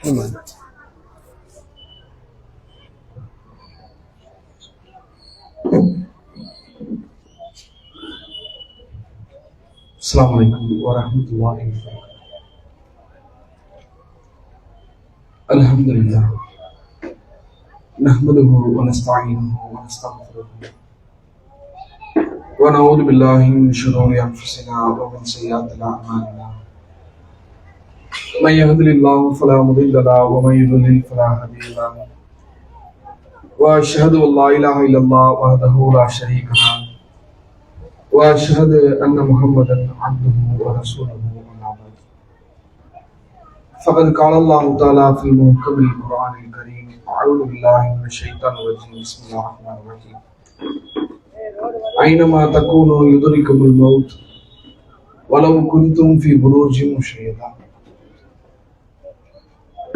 السلام عليكم ورحمة الله وبركاته. الحمد لله نحمده ونستعينه ونستغفره ونعوذ بالله من شرور أنفسنا ومن سيئات أعمالنا. من يهد الله فلا مضل له ومن يضلل فلا هادي له. وأشهد أن لا إله إلا الله وحده لا شريك له وأشهد أن محمدا عبده ورسوله. أما بعد فقد قال الله تعالى في المحكم القرآن الكريم: أعوذ بالله من الشيطان الرجيم. بسم الله الرحمن الرحيم. أينما تكونوا يدرككم الموت ولو كنتم في بروج مشيدة.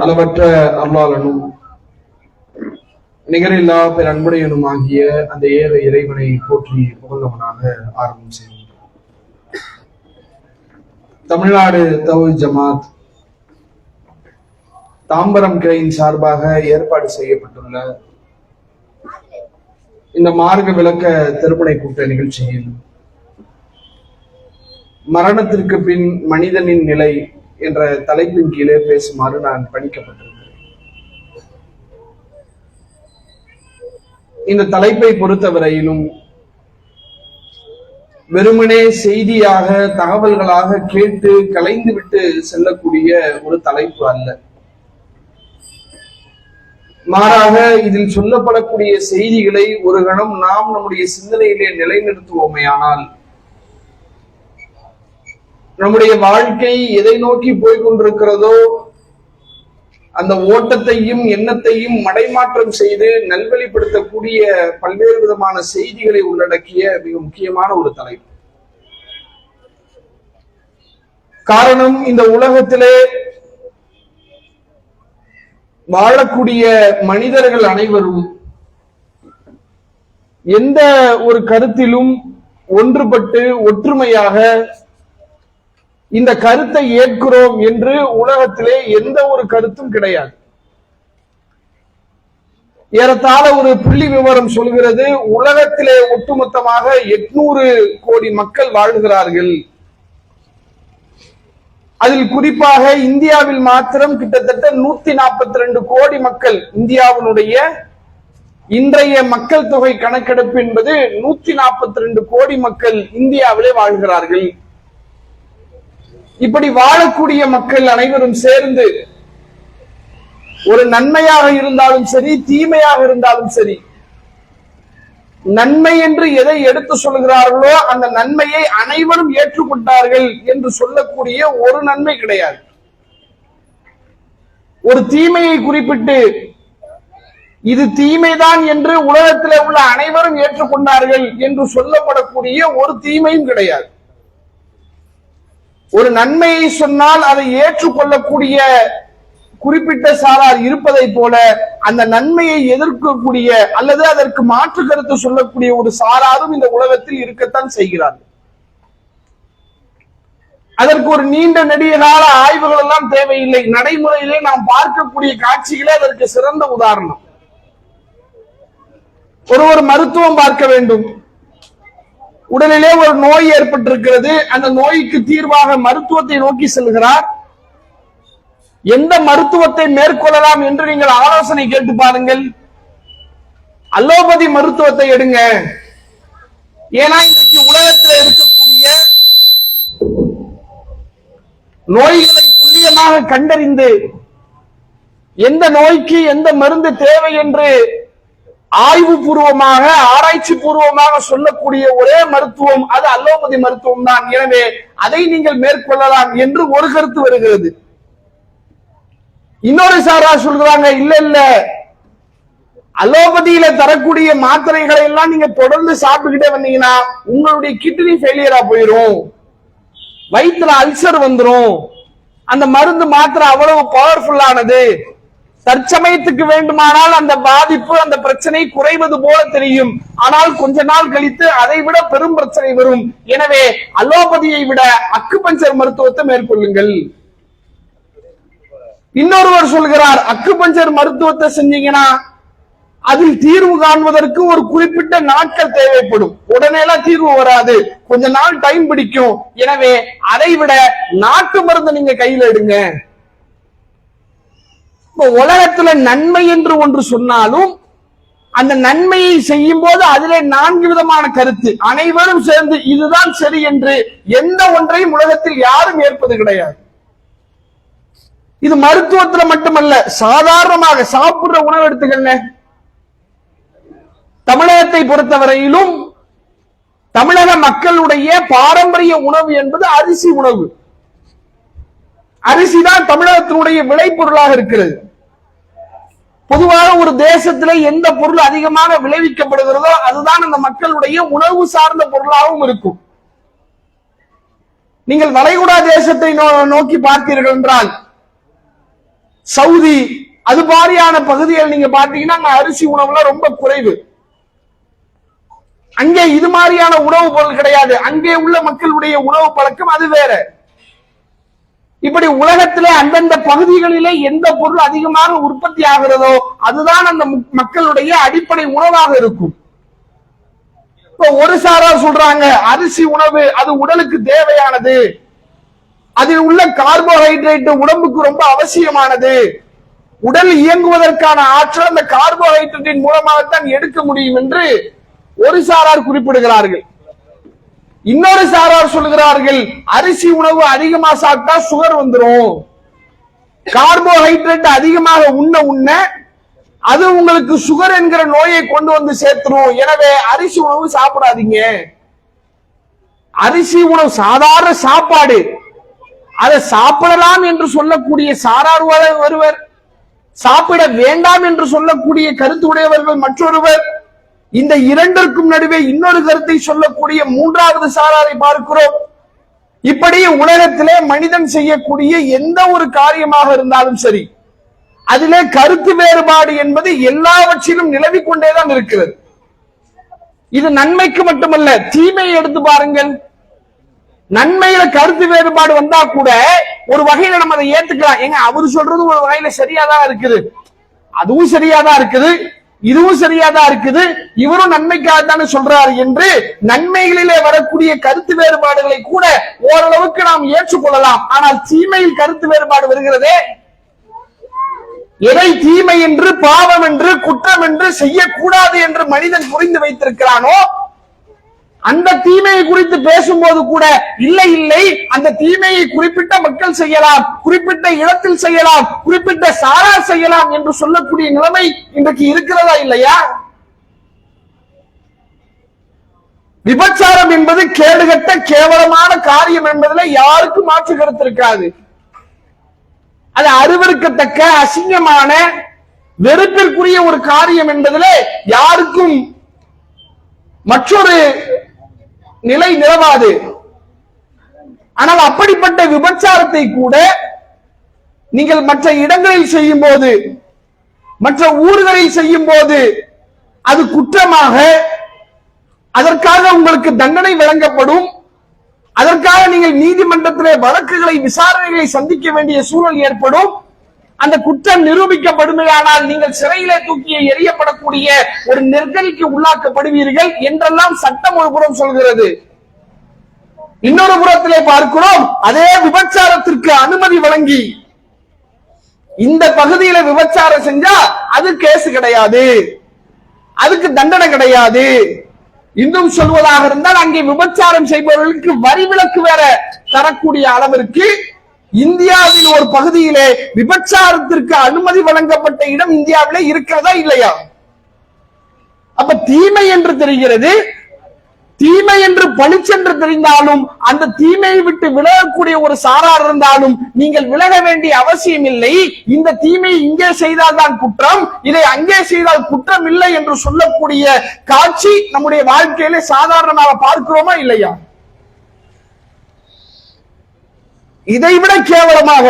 அளவற்ற அருளாளனும் நிகரில்லா அன்புடையனுமாகிய அந்த ஏக இறைவனை போற்றி புகழ்ந்தவனாக ஆரம்பம் செய்கின்றோம். தமிழ்நாடு தவ்ஹீத் ஜமாத் தாம்பரம் கிளையின் சார்பாக ஏற்பாடு செய்யப்பட்டுள்ள இந்த மார்க்க விளக்க திருப்படை கூட்ட நிகழ்ச்சியில் மரணத்திற்கு பின் மனிதனின் நிலை என்ற தலைப்பின் கீழே பேசுமாறு நான் பணிக்கப்பட்டிருக்கிறேன். இந்த தலைப்பை பொறுத்தவரையிலும் வெறுமனே செய்தியாக தகவல்களாக கேட்டு கலைந்துவிட்டு செல்லக்கூடிய ஒரு தலைப்பு அல்ல. மாறாக இதில் சொல்லப்படக்கூடிய செய்திகளை ஒரு கணம் நாம் நம்முடைய சிந்தனையிலே நிலைநிறுத்துவோமேயானால் நம்முடைய வாழ்க்கை எதை நோக்கி போய்கொண்டிருக்கிறதோ அந்த ஓட்டத்தையும் எண்ணத்தையும் மடைமாற்றம் செய்து நல்வழிப்படுத்தக்கூடிய பல்வேறு விதமான செய்திகளை உள்ளடக்கிய மிக முக்கியமான ஒரு தலைப்பு. காரணம், இந்த உலகத்திலே வாழக்கூடிய மனிதர்கள் அனைவரும் எந்த ஒரு கருத்திலும் ஒன்றுபட்டு ஒற்றுமையாக இந்த கருத்தை ஏற்கிறோம் என்று உலகத்திலே எந்த ஒரு கருத்தும் கிடையாது. ஏறத்தாழ ஒரு புள்ளி விவரம் சொல்கிறது, உலகத்திலே ஒட்டுமொத்தமாக 800 கோடி மக்கள் வாழ்கிறார்கள். அதில் குறிப்பாக இந்தியாவில் மாத்திரம் கிட்டத்தட்ட 142 கோடி மக்கள். இந்தியாவினுடைய இன்றைய மக்கள் தொகை கணக்கெடுப்பு என்பது 142 கோடி மக்கள் இந்தியாவிலே வாழ்கிறார்கள். இப்படி வாழக்கூடிய மக்கள் அனைவரும் சேர்ந்து ஒரு நன்மையாக இருந்தாலும் சரி, தீமையாக இருந்தாலும் சரி, நன்மை என்று எதை எடுத்து சொல்கிறார்களோ அந்த நன்மையை அனைவரும் ஏற்றுக்கொண்டார்கள் என்று சொல்லக்கூடிய ஒரு நன்மை கிடையாது. ஒரு தீமையை குறிப்பிட்டு இது தீமைதான் என்று உலகத்தில் உள்ள அனைவரும் ஏற்றுக்கொண்டார்கள் என்று சொல்லப்படக்கூடிய ஒரு தீமையும் கிடையாது. ஒரு நன்மையை சொன்னால் அதை ஏற்றுக்கொள்ளக்கூடிய குறிப்பிட்ட சாரார் இருப்பதை போல அந்த நன்மையை எதிர்க்கக்கூடிய அல்லது அதற்கு மாற்று கருத்து சொல்லக்கூடிய ஒரு சாராரும் இந்த உலகத்தில் இருக்கத்தான் செய்கிறார்கள். அதற்கு ஒரு நீண்ட நெடிய கால ஆய்வுகள் எல்லாம் தேவையில்லை. நடைமுறையிலே நாம் பார்க்கக்கூடிய காட்சிகளே அதற்கு சிறந்த உதாரணம். ஒரு மருத்துவம் பார்க்க வேண்டும். உடலிலே ஒரு நோய் ஏற்பட்டிருக்கிறது. அந்த நோய்க்கு தீர்வாக மருத்துவத்தை நோக்கி செல்கிறார். எந்த மருத்துவத்தை மேற்கொள்ளலாம் என்று நீங்கள் ஆலோசனை கேட்டு பாருங்கள். அலோபதி மருத்துவத்தை எடுங்க. ஏன்னா இன்றைக்கு உலகத்தில் இருக்கக்கூடிய நோய்களை துல்லியமாக கண்டறிந்து எந்த நோய்க்கு எந்த மருந்து தேவை என்று ஆய்வு பூர்வமாக ஆராய்ச்சி பூர்வமாக சொல்லக்கூடிய ஒரே மருத்துவம் அது அலோபதி மருத்துவம் தான். எனவே அதை நீங்கள் மேற்கொள்ளலாம் என்று ஒரு கருத்து வருகிறது. இன்னொரு சாரா சொல்றாங்க, இல்ல அலோபதியில தரக்கூடிய மாத்திரைகளை எல்லாம் நீங்க தொடர்ந்து சாப்பிட்டுக்கிட்டே வந்தீங்கன்னா உங்களுடைய கிட்னி ஃபெயிலியரா போயிடும், வயிற்றுல அல்சர் வந்துடும், அந்த மருந்து மாத்திரை அவ்வளவு பவர்ஃபுல்லானது, தற்சமயத்துக்கு வேண்டுமானால் அந்த பாதிப்பு அந்த பிரச்சனை குறைவது போல தெரியும், ஆனால் கொஞ்ச நாள் கழித்து அதை விட பெரும் பிரச்சனை வரும். எனவே அலோபதியை விட அக்குபஞ்சர் மருத்துவத்தை மேற்கொள்ளுங்கள். இன்னொருவர் சொல்கிறார், அக்குபஞ்சர் மருத்துவத்தை செஞ்சீங்கன்னா அதில் தீர்வு காண்பதற்கு ஒரு குறிப்பிட்ட நாட்கள் தேவைப்படும், உடனேலாம் தீர்வு வராது, கொஞ்ச நாள் டைம் பிடிக்கும், எனவே அதை விட நாட்டு மருந்து நீங்க கையில எடுங்க. இப்ப உலகத்துல நன்மை என்று ஒன்று சொன்னாலும் அந்த நன்மையை செய்யும் போது அதிலே 4 விதமான கருத்து, அனைவரும் சேர்ந்து இதுதான் சரி என்று எந்த ஒன்றையும் உலகத்தில் யாரும் ஏற்பது கிடையாது. இது மருத்துவத்துல மட்டுமல்ல, சாதாரணமாக சாப்பிடுற உணவு எடுத்துக்கங்க. தமிழகத்தை பொறுத்தவரையிலும் தமிழக மக்களுடைய பாரம்பரிய உணவு என்பது அரிசி உணவு. அரிசி தான் தமிழகத்தினுடைய விளைபொருளாக இருக்கிறது. பொதுவாக ஒரு தேசத்திலே எந்த பொருள் அதிகமாக விளைவிக்கப்படுகிறதோ அதுதான் அந்த மக்களுடைய உணவு சார்ந்த பொருளாகவும் இருக்கும். நீங்கள் வளைகுடா தேசத்தை நோக்கி பார்த்தீர்கள் என்றால், சவுதி அது மாதிரியான பகுதிகள் நீங்க பார்த்தீங்கன்னா அங்க அரிசி உணவுல ரொம்ப குறைவு. அங்கே இது மாதிரியான உணவு பொருள் கிடையாது. அங்கே உள்ள மக்களுடைய உணவு பழக்கம் அது வேற. இப்படி உலகத்திலே அந்தந்த பகுதிகளிலே எந்த பொருள் அதிகமாக உற்பத்தி ஆகிறதோ அதுதான் அந்த மக்களுடைய அடிப்படை உணவாக இருக்கும். இப்ப ஒரு சாரார் சொல்றாங்க அரிசி உணவு அது உடலுக்கு தேவையானது, அதில் உள்ள கார்போஹைட்ரேட் உடம்புக்கு ரொம்ப அவசியமானது, உடல் இயங்குவதற்கான ஆற்றல் அந்த கார்போஹைட்ரேட்டின் மூலமாகத்தான் எடுக்க முடியும் என்று ஒரு சாரார் குறிப்பிடுகிறார்கள். இன்னொரு சாரார் சொல்கிறார்கள் அரிசி உணவு அதிகமா சாப்பிட்டா சுகர் வந்துடும், கார்போஹைட்ரேட் அதிகமாக உண்ண அது உங்களுக்கு சுகர் என்கிற நோயை கொண்டு வந்து சேர்த்துரும், எனவே அரிசி உணவு சாப்பிடாதீங்க. அரிசி உணவு சாதாரண சாப்பாடு, அதை சாப்பிடலாம் என்று சொல்லக்கூடிய சாரார் ஒருவர், சாப்பிட வேண்டாம் என்று சொல்லக்கூடிய கருத்து உடையவர்கள் மற்றொருவர், இந்த இரண்டிற்கும் நடுவே இன்னொரு கருத்தை சொல்லக்கூடிய மூன்றாவது சாராரை பார்க்கிறோம். இப்படி உலகத்திலே மனிதன் செய்யக்கூடிய எந்த ஒரு காரியமாக இருந்தாலும் சரி அதிலே கருத்து வேறுபாடு என்பது எல்லாவற்றிலும் நிலவிக் கொண்டேதான் இருக்கிறது. இது நன்மைக்கு மட்டுமல்ல, தீமையை எடுத்து பாருங்கள். நன்மையில கருத்து வேறுபாடு வந்தா கூட ஒரு வகையில நம்ம அதை ஏத்துக்கலாம். ஏங்க அவரு சொல்றது ஒரு வகையில சரியாதான் இருக்குது, அதுவும் சரியாதான் இருக்குது, இதுவும் சரியாதான் இருக்குது, இவரும் நன்மைக்காகத்தானே சொல்றாரு என்று நன்மைகளிலே வரக்கூடிய கருத்து வேறுபாடுகளை கூட ஓரளவுக்கு நாம் ஏற்றுக்கொள்ளலாம். ஆனால் தீமையில் கருத்து வேறுபாடு வருகிறதே, எதை தீமை என்று பாவம் என்று குற்றம் என்று செய்யக்கூடாது என்று மனிதன் புரிந்து வைத்திருக்கிறானோ அந்த தீமையை குறித்து பேசும்போது கூட இல்லை இல்லை அந்த தீமையை குறிப்பிட்ட மக்கள் செய்யலாம், குறிப்பிட்ட இடத்தில் செய்யலாம், குறிப்பிட்ட சாரார் செய்யலாம் என்று சொல்லக்கூடிய நிலைமை இன்றைக்கு இருக்கிறதா இல்லையா? விபச்சாரம் என்பது கேடுகட்ட கேவலமான காரியம் என்பதில் யாருக்கும் மாற்று கருத்து இருக்காது. அது அருவருக்கத்தக்க அசிங்கமான வெறுப்பிற்குரிய ஒரு காரியம் என்பதில் யாருக்கும் மற்றொரு நிலை நிலவாது. ஆனால் அப்படிப்பட்ட விபச்சாரத்தை கூட நீங்கள் மற்ற இடங்களில் செய்யும் போது, மற்ற ஊர்களில் செய்யும் போது அது குற்றமாக, அதற்காக உங்களுக்கு தண்டனை வழங்கப்படும், அதற்காக நீங்கள் நீதிமன்றத்திலே வழக்குகளை விசாரணைகளை சந்திக்க வேண்டிய சூழல் ஏற்படும். அந்த குற்றம் நிரூபிக்கப்படுமையானால் நீங்கள் சிறையிலே தூக்கி எறியப்படக்கூடிய ஒரு நெருக்கடிக்கு உள்ளாக்கப்படுவீர்கள் என்றெல்லாம் சட்டம் ஒரு புறம் சொல்கிறது. இன்னொரு புறத்திலே பார்க்கிறோம், அதே விபச்சாரத்திற்கு அனுமதி வழங்கி இந்த பகுதியில விபச்சாரம் செஞ்சா அது கேஸ் கிடையாது, அதுக்கு தண்டனை கிடையாது. இன்னும் சொல்வதாக இருந்தால் அங்கே விபச்சாரம் செய்பவர்களுக்கு வரி விலக்கு வேற தரக்கூடிய அளவிற்கு இந்தியாவின் ஒரு பகுதியிலே விபச்சாரத்திற்கு அனுமதி வழங்கப்பட்ட இடம் இந்தியாவிலே இருக்கிறதா இல்லையா? அப்ப தீமை என்று தெரிகிறது, தீமை என்று பளிச்சென்று தெரிந்தாலும் அந்த தீமையை விட்டு விலகக்கூடிய ஒரு சாரார் இருந்தாலும் நீங்கள் விலக வேண்டிய அவசியம் இல்லை. இந்த தீமையை இங்கே செய்தால்தான் குற்றம், இதை அங்கே செய்தால் குற்றம் இல்லை என்று சொல்லக்கூடிய காட்சி நம்முடைய வாழ்க்கையிலே சாதாரணமாக பார்க்கிறோமா இல்லையா? இதைவிட கேவலமாக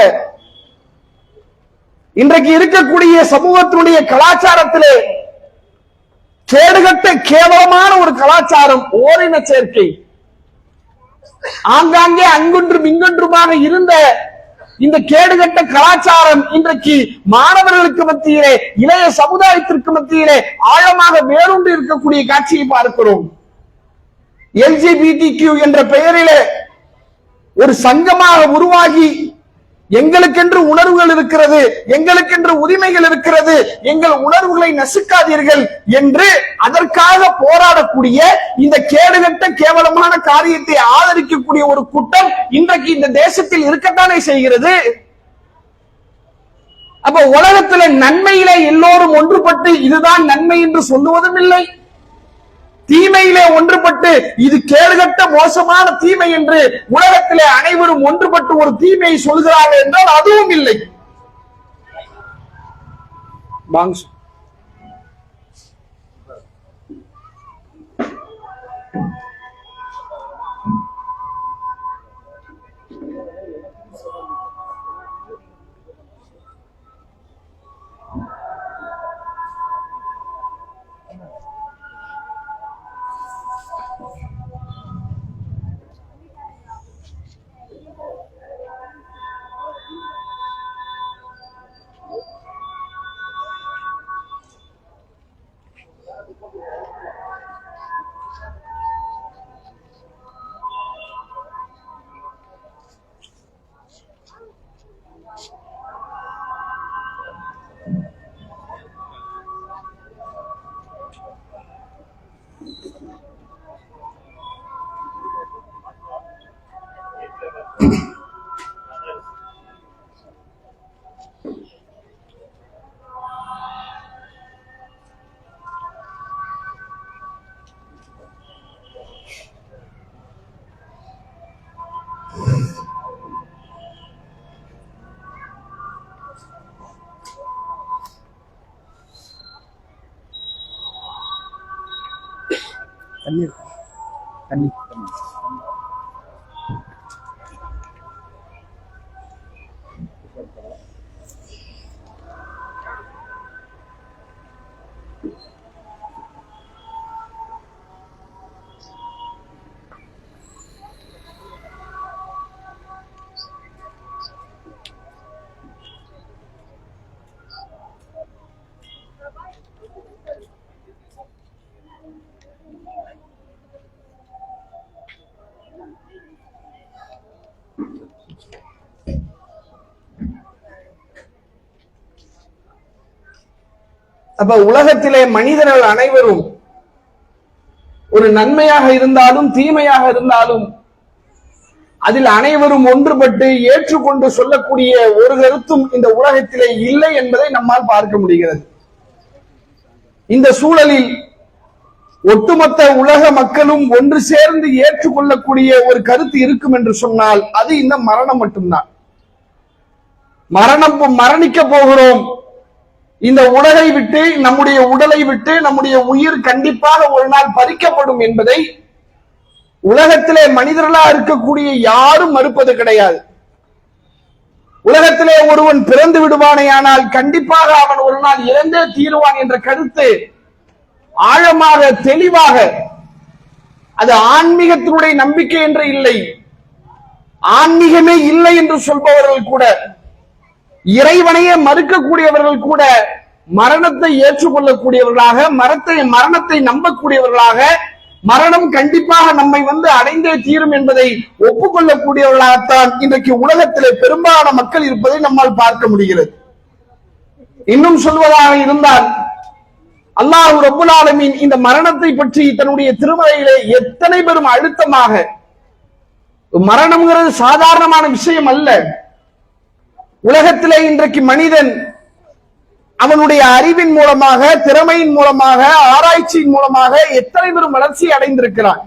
இன்றைக்கு இருக்கக்கூடிய சமூகத்தினுடைய கலாச்சாரத்திலே கேடுகட்ட கேவலமான ஒரு கலாச்சாரம் ஓரின சேர்க்கை. ஆங்காங்கே அங்கொன்றும் இங்கொன்றுமாக இருந்த இந்த கேடுகட்ட கலாச்சாரம் இன்றைக்கு மாணவர்களுக்கு மத்தியிலே, இளைய சமுதாயத்திற்கு மத்தியிலே ஆழமாக வேரூன்றி இருக்கக்கூடிய காட்சியை பார்க்கிறோம். LGBTQ என்ற பெயரிலே ஒரு சங்கமாக உருவாகி எங்களுக்கென்று உணர்வுகள் இருக்கிறது, எங்களுக்கென்று உரிமைகள் இருக்கிறது, எங்கள் உணர்வுகளை நசுக்காதீர்கள் என்று அதற்காக போராடக்கூடிய இந்த கேடுகட்ட கேவலமான காரியத்தை ஆதரிக்கக்கூடிய ஒரு கூட்டம் இன்றைக்கு இந்த தேசத்தில் இருக்கத்தானே செய்கிறது. அப்ப உலகத்தில் நன்மையிலே எல்லோரும் ஒன்றுபட்டு இதுதான் நன்மை என்று சொல்லுவதும் இல்லை, தீமையிலே ஒன்றுபட்டு இது கேடுகட்ட மோசமான தீமை என்று உலகத்திலே அனைவரும் ஒன்றுபட்டு ஒரு தீமையை சொல்கிறார்கள் என்றால் அதுவும் இல்லை. தண்ணி அப்ப உலகத்திலே மனிதர்கள் அனைவரும் ஒரு நன்மையாக இருந்தாலும் தீமையாக இருந்தாலும் அதில் அனைவரும் ஒன்றுபட்டு ஏற்றுக்கொண்டு சொல்லக்கூடிய ஒரு கருத்தும் இந்த உலகத்திலே இல்லை என்பதை நம்மால் பார்க்க முடிகிறது. இந்த சூழலில் ஒட்டுமொத்த உலக மக்களும் ஒன்று சேர்ந்து ஏற்றுக்கொள்ளக்கூடிய ஒரு கருத்து இருக்கும் என்று சொன்னால் அது இந்த மரணம் மட்டும்தான். மரணிக்க போகிறோம், இந்த உலகை விட்டு, நம்முடைய உடலை விட்டு நம்முடைய உயிர் கண்டிப்பாக ஒரு நாள் பறிக்கப்படும் என்பதை உலகத்திலே மனிதர்களா இருக்கக்கூடிய யாரும் மறுப்பது கிடையாது. உலகத்திலே ஒருவன் பிறந்து விடுவானேயானால் கண்டிப்பாக அவன் ஒரு நாள் இறந்தே தீருவான் என்ற கருத்து ஆழமாக தெளிவாக, அது ஆன்மீகத்தினுடைய நம்பிக்கை என்று இல்லை, ஆன்மீகமே இல்லை என்று சொல்பவர்கள் கூட, இறைவனையே மறுக்கக்கூடியவர்கள் கூட மரணத்தை ஏற்றுக்கொள்ளக்கூடியவர்களாக, மரணத்தை நம்பக்கூடியவர்களாக, மரணம் கண்டிப்பாக நம்மை அடைந்தே தீரும் என்பதை ஒப்புக்கொள்ளக்கூடியவர்களாகத்தான் இன்றைக்கு உலகத்திலே பெரும்பாலான மக்கள் இருப்பதை நம்மால் பார்க்க முடிகிறது. இன்னும் சொல்வதாக இருந்தால் அல்லாஹ் ரப்புல் ஆலமீன் இந்த மரணத்தை பற்றி தன்னுடைய திருமறையிலே எத்தனை பெரும் அழுத்தமாக, மரணம்ங்கிறது சாதாரணமான விஷயம் அல்ல. உலகத்திலே இன்றைக்கு மனிதன் அவனுடைய அறிவின் மூலமாக, திறமையின் மூலமாக, ஆராய்ச்சியின் மூலமாக எத்தனை பெரும் வளர்ச்சி அடைந்திருக்கிறான்.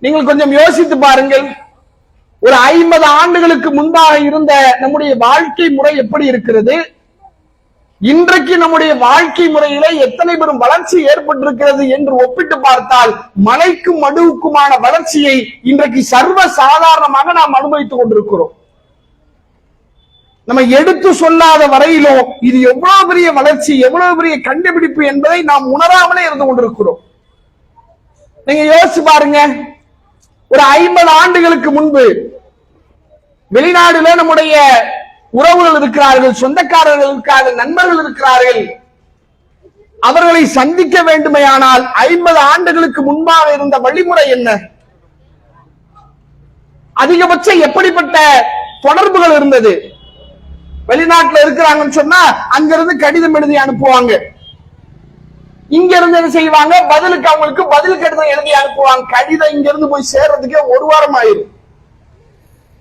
நீங்கள் கொஞ்சம் யோசித்து பாருங்கள். ஒரு 50 ஆண்டுகளுக்கு முன்பாக இருந்த நம்முடைய வாழ்க்கை முறை எப்படி இருக்கிறது, இன்றைக்கு நம்முடைய வாழ்க்கை முறையிலே எத்தனை பெரும் வளர்ச்சி ஏற்பட்டிருக்கிறது என்று ஒப்பிட்டு பார்த்தால் மலைக்கும் மடுவுக்குமான வளர்ச்சியை இன்றைக்கு சர்வ சாதாரணமாக நாம் அனுபவித்துக் கொண்டிருக்கிறோம். நம்ம எடுத்து சொல்லாத வரையிலும் இது எவ்வளவு பெரிய வளர்ச்சி, எவ்வளவு பெரிய கண்டுபிடிப்பு என்பதை நாம் உணராமலே இருந்து கொண்டிருக்கிறோம். நீங்க யோசிச்சு பாருங்க, ஒரு 50 ஆண்டுகளுக்கு முன்பு வெளிநாடுல நம்முடைய உறவுகள் இருக்கிறார்கள், சொந்தக்காரர்கள் இருக்கிறார்கள், நண்பர்கள் இருக்கிறார்கள். அவர்களை சந்திக்க வேண்டுமையானால் 50 ஆண்டுகளுக்கு முன்பாக இருந்த வழிமுறை என்ன? அதிகபட்சம் எப்படிப்பட்ட தொடர்புகள் இருந்தது? வெளிநாட்டுல இருக்கிறாங்கன்னு சொன்னா அங்கிருந்து கடிதம் எழுதி அனுப்புவாங்க. இங்க இருந்து என்ன செய்வாங்க? பதிலுக்கு அவங்களுக்கு பதில் கடிதம் எழுதி அனுப்புவாங்க. கடிதம் இங்க இருந்து போய் சேர்றதுக்கே 1 வாரம் ஆயிரும்.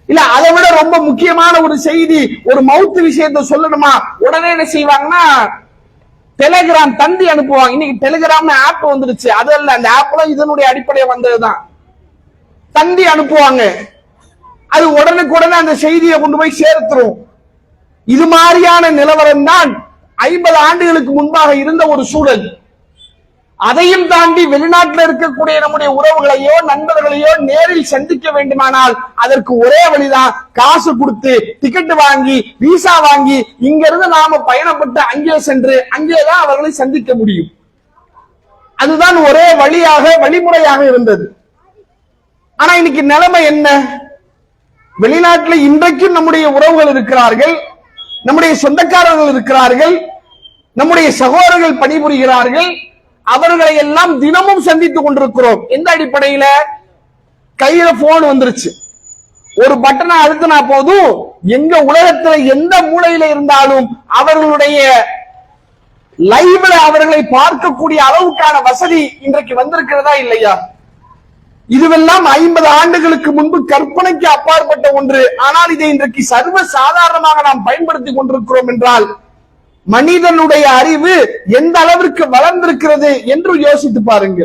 இல்ல அதை விட ரொம்ப முக்கியமான ஒரு செய்தி, ஒரு மவுத்து விஷயத்தை சொல்லணுமா, உடனே என்ன செய்வாங்கன்னா டெலிகிராம் தந்தி அனுப்புவாங்க. இன்னைக்கு டெலிகிராம் ஆப் வந்துருச்சு. அது அல்ல, அந்த ஆப்ல இதனுடைய அடிப்படையை வந்ததுதான். தந்தி அனுப்புவாங்க. அது உடனுக்குடனே அந்த செய்தியை கொண்டு போய் சேர்த்துரும். இது மாதிரியான நிலவரம் தான் 50 ஆண்டுகளுக்கு முன்பாக இருந்த ஒரு சூழல். அதையும் தாண்டி வெளிநாட்டில் இருக்கக்கூடிய நம்முடைய உறவுகளையோ நண்பர்களையோ நேரில் சந்திக்க வேண்டுமானால் அதற்கு ஒரே வழிதான், காசு கொடுத்து டிக்கெட் வாங்கி விசா வாங்கி இங்கிருந்து நாம பயணப்பட்டு அங்கே சென்று அங்கேதான் அவர்களை சந்திக்க முடியும். அதுதான் ஒரே வழிமுறையாக இருந்தது. ஆனா இன்னைக்கு நிலைமை என்ன? வெளிநாட்டில் இன்றைக்கும் நம்முடைய உறவுகள் இருக்கிறார்கள், நம்முடைய சொந்தக்காரர்கள் இருக்கிறார்கள், நம்முடைய சகோதரர்கள் பணிபுரிகிறார்கள். அவர்களை எல்லாம் தினமும் சந்தித்துக் கொண்டிருக்கிறோம். எந்த அடிப்படையில? கையில போன் வந்துருச்சு, ஒரு பட்டனை அழுத்தினா போதும் எங்க உலகத்துல எந்த மூலையில இருந்தாலும் அவர்களுடைய லைவ்ல அவர்களை பார்க்கக்கூடிய அளவுக்கான வசதி இன்றைக்கு வந்திருக்கிறதா இல்லையா? இதுவெல்லாம் 50 ஆண்டுகளுக்கு முன்பு கற்பனைக்கு அப்பாற்பட்ட ஒன்று. ஆனால் இதை இன்றைக்கு சர்வ சாதாரணமாக நாம் பயன்படுத்திக் கொண்டிருக்கிறோம் என்றால் மனிதனுடைய அறிவு எந்த அளவிற்கு வளர்ந்திருக்கிறது என்று யோசித்து பாருங்க.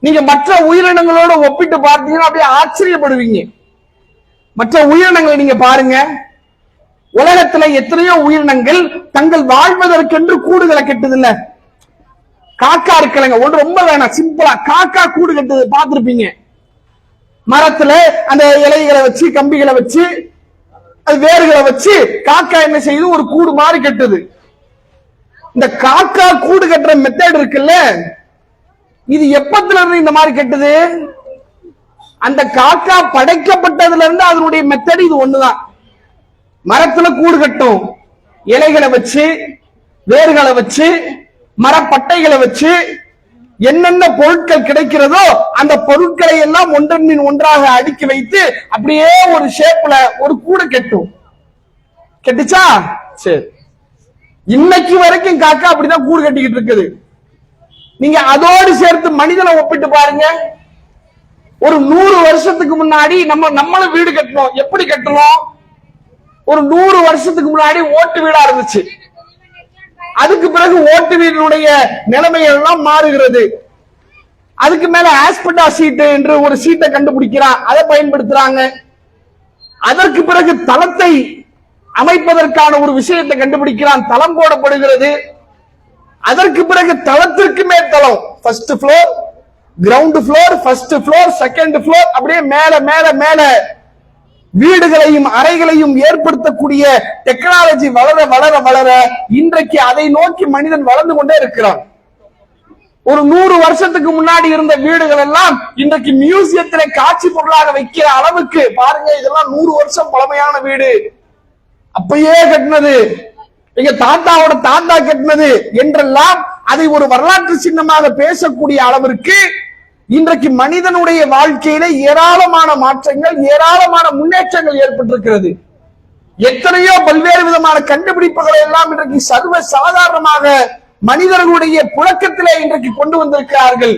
நீங்க மற்ற உயிரினங்களோட ஒப்பிட்டு பார்த்தீங்கன்னா அப்படியே ஆச்சரியப்படுவீங்க. மற்ற உயிரினங்களை நீங்க பாருங்க. உலகத்துல எத்தனையோ உயிரினங்கள் தங்கள் வாழ்வதற்கென்று கூடுகளை கட்டுதில்ல. காக்கா இருக்கலங்க, ஒன்று ரொம்ப வேணாம், சிம்பிளா காக்கா கூடு கட்டுது பார்த்திருப்பீங்க. மரத்துல அந்த இலைகளை வச்சு கம்பிகளை வச்சு அது வேர்களை வச்சு காக்கா என்ன செய்யுது? ஒரு கூடு மாதிரி கட்டுது. இந்த காக்கா கூடு கட்டுற மெத்தட் இருக்குல்ல, இது எப்பத்துல இருந்து இந்த மாதிரி கட்டுது? அந்த காக்கா படைக்கப்பட்டதுல இருந்து அதனுடைய மெத்தட் இது ஒண்ணுதான். மரத்துல கூடு கட்டும், இலைகளை வச்சு வேர்களை வச்சு மரப்பட்டைகளை வச்சு என்னென்ன பொருட்கள் கிடைக்கிறதோ அந்த பொருட்களை எல்லாம் ஒன்றன் ஒன்றாக அடுக்கி வைத்து அப்படியே ஒரு ஷேப்ல ஒரு கூடு கட்டும். கட்டுச்சா? சரி, இன்னைக்கு வரைக்கும் காக்கா அப்படிதான் கூடு கட்டிக்கிட்டு இருக்குது. நீங்க அதோடு சேர்த்து மனிதனை ஒப்பிட்டு பாருங்க. ஒரு 100 வருஷத்துக்கு முன்னாடி நம்மளும் வீடு கட்டணும். எப்படி கட்டணும்? ஒரு 100 வருஷத்துக்கு முன்னாடி ஓட்டு வீடா இருந்துச்சு. அதுக்கு பிறகு ஓட்டு வீடுடைய நிலைமை எல்லாம் மாறுகிறது. அதுக்கு மேல ஆஸ்பெட்டா சீட்டு என்று ஒரு சீட்டை கண்டுபிடிக்கிறான், அதை பயன்படுத்துறாங்க. அதற்கு பிறகு தளத்தை அமைப்பதற்கான ஒரு விஷயத்தை கண்டுபிடிக்கிறான், தளம் போடப்படுகிறது. அதற்கு பிறகு தளத்திற்கு மேல் தளம், first floor, ground floor, first floor, second floor, அப்படியே மேல மேல மேல வீடுகளையும் அறைகளையும் ஏற்படுத்தக்கூடிய டெக்னாலஜி வளர வளர வளர இன்றைக்கு அதை நோக்கி மனிதன் வளர்ந்து கொண்டே இருக்கிறான். ஒரு 100 வருஷத்துக்கு முன்னாடி இருந்த வீடுகள் எல்லாம் இன்றைக்கு மியூசியத்திலே காட்சி பொருளாக வைக்கிற அளவுக்கு பாருங்க. இதெல்லாம் 100 வருஷம் பழமையான வீடு, அப்பயே கட்டினது, எங்க தாத்தாவோட தாத்தா கட்டினது என்றெல்லாம் அதை ஒரு வரலாற்று சின்னமாக பேசக்கூடிய அளவிற்கு இன்றைக்கு மனிதனுடைய வாழ்க்கையில ஏராளமான மாற்றங்கள், ஏராளமான முன்னேற்றங்கள் ஏற்பட்டிருக்கிறது. எத்தனையோ பல்வேறு விதமான கண்டுபிடிப்புகளை எல்லாம் இன்றைக்கு சர்வ சாதாரணமாக மனிதர்களுடைய புழக்கத்திலே இன்றைக்கு கொண்டு வந்திருக்கிறார்கள்.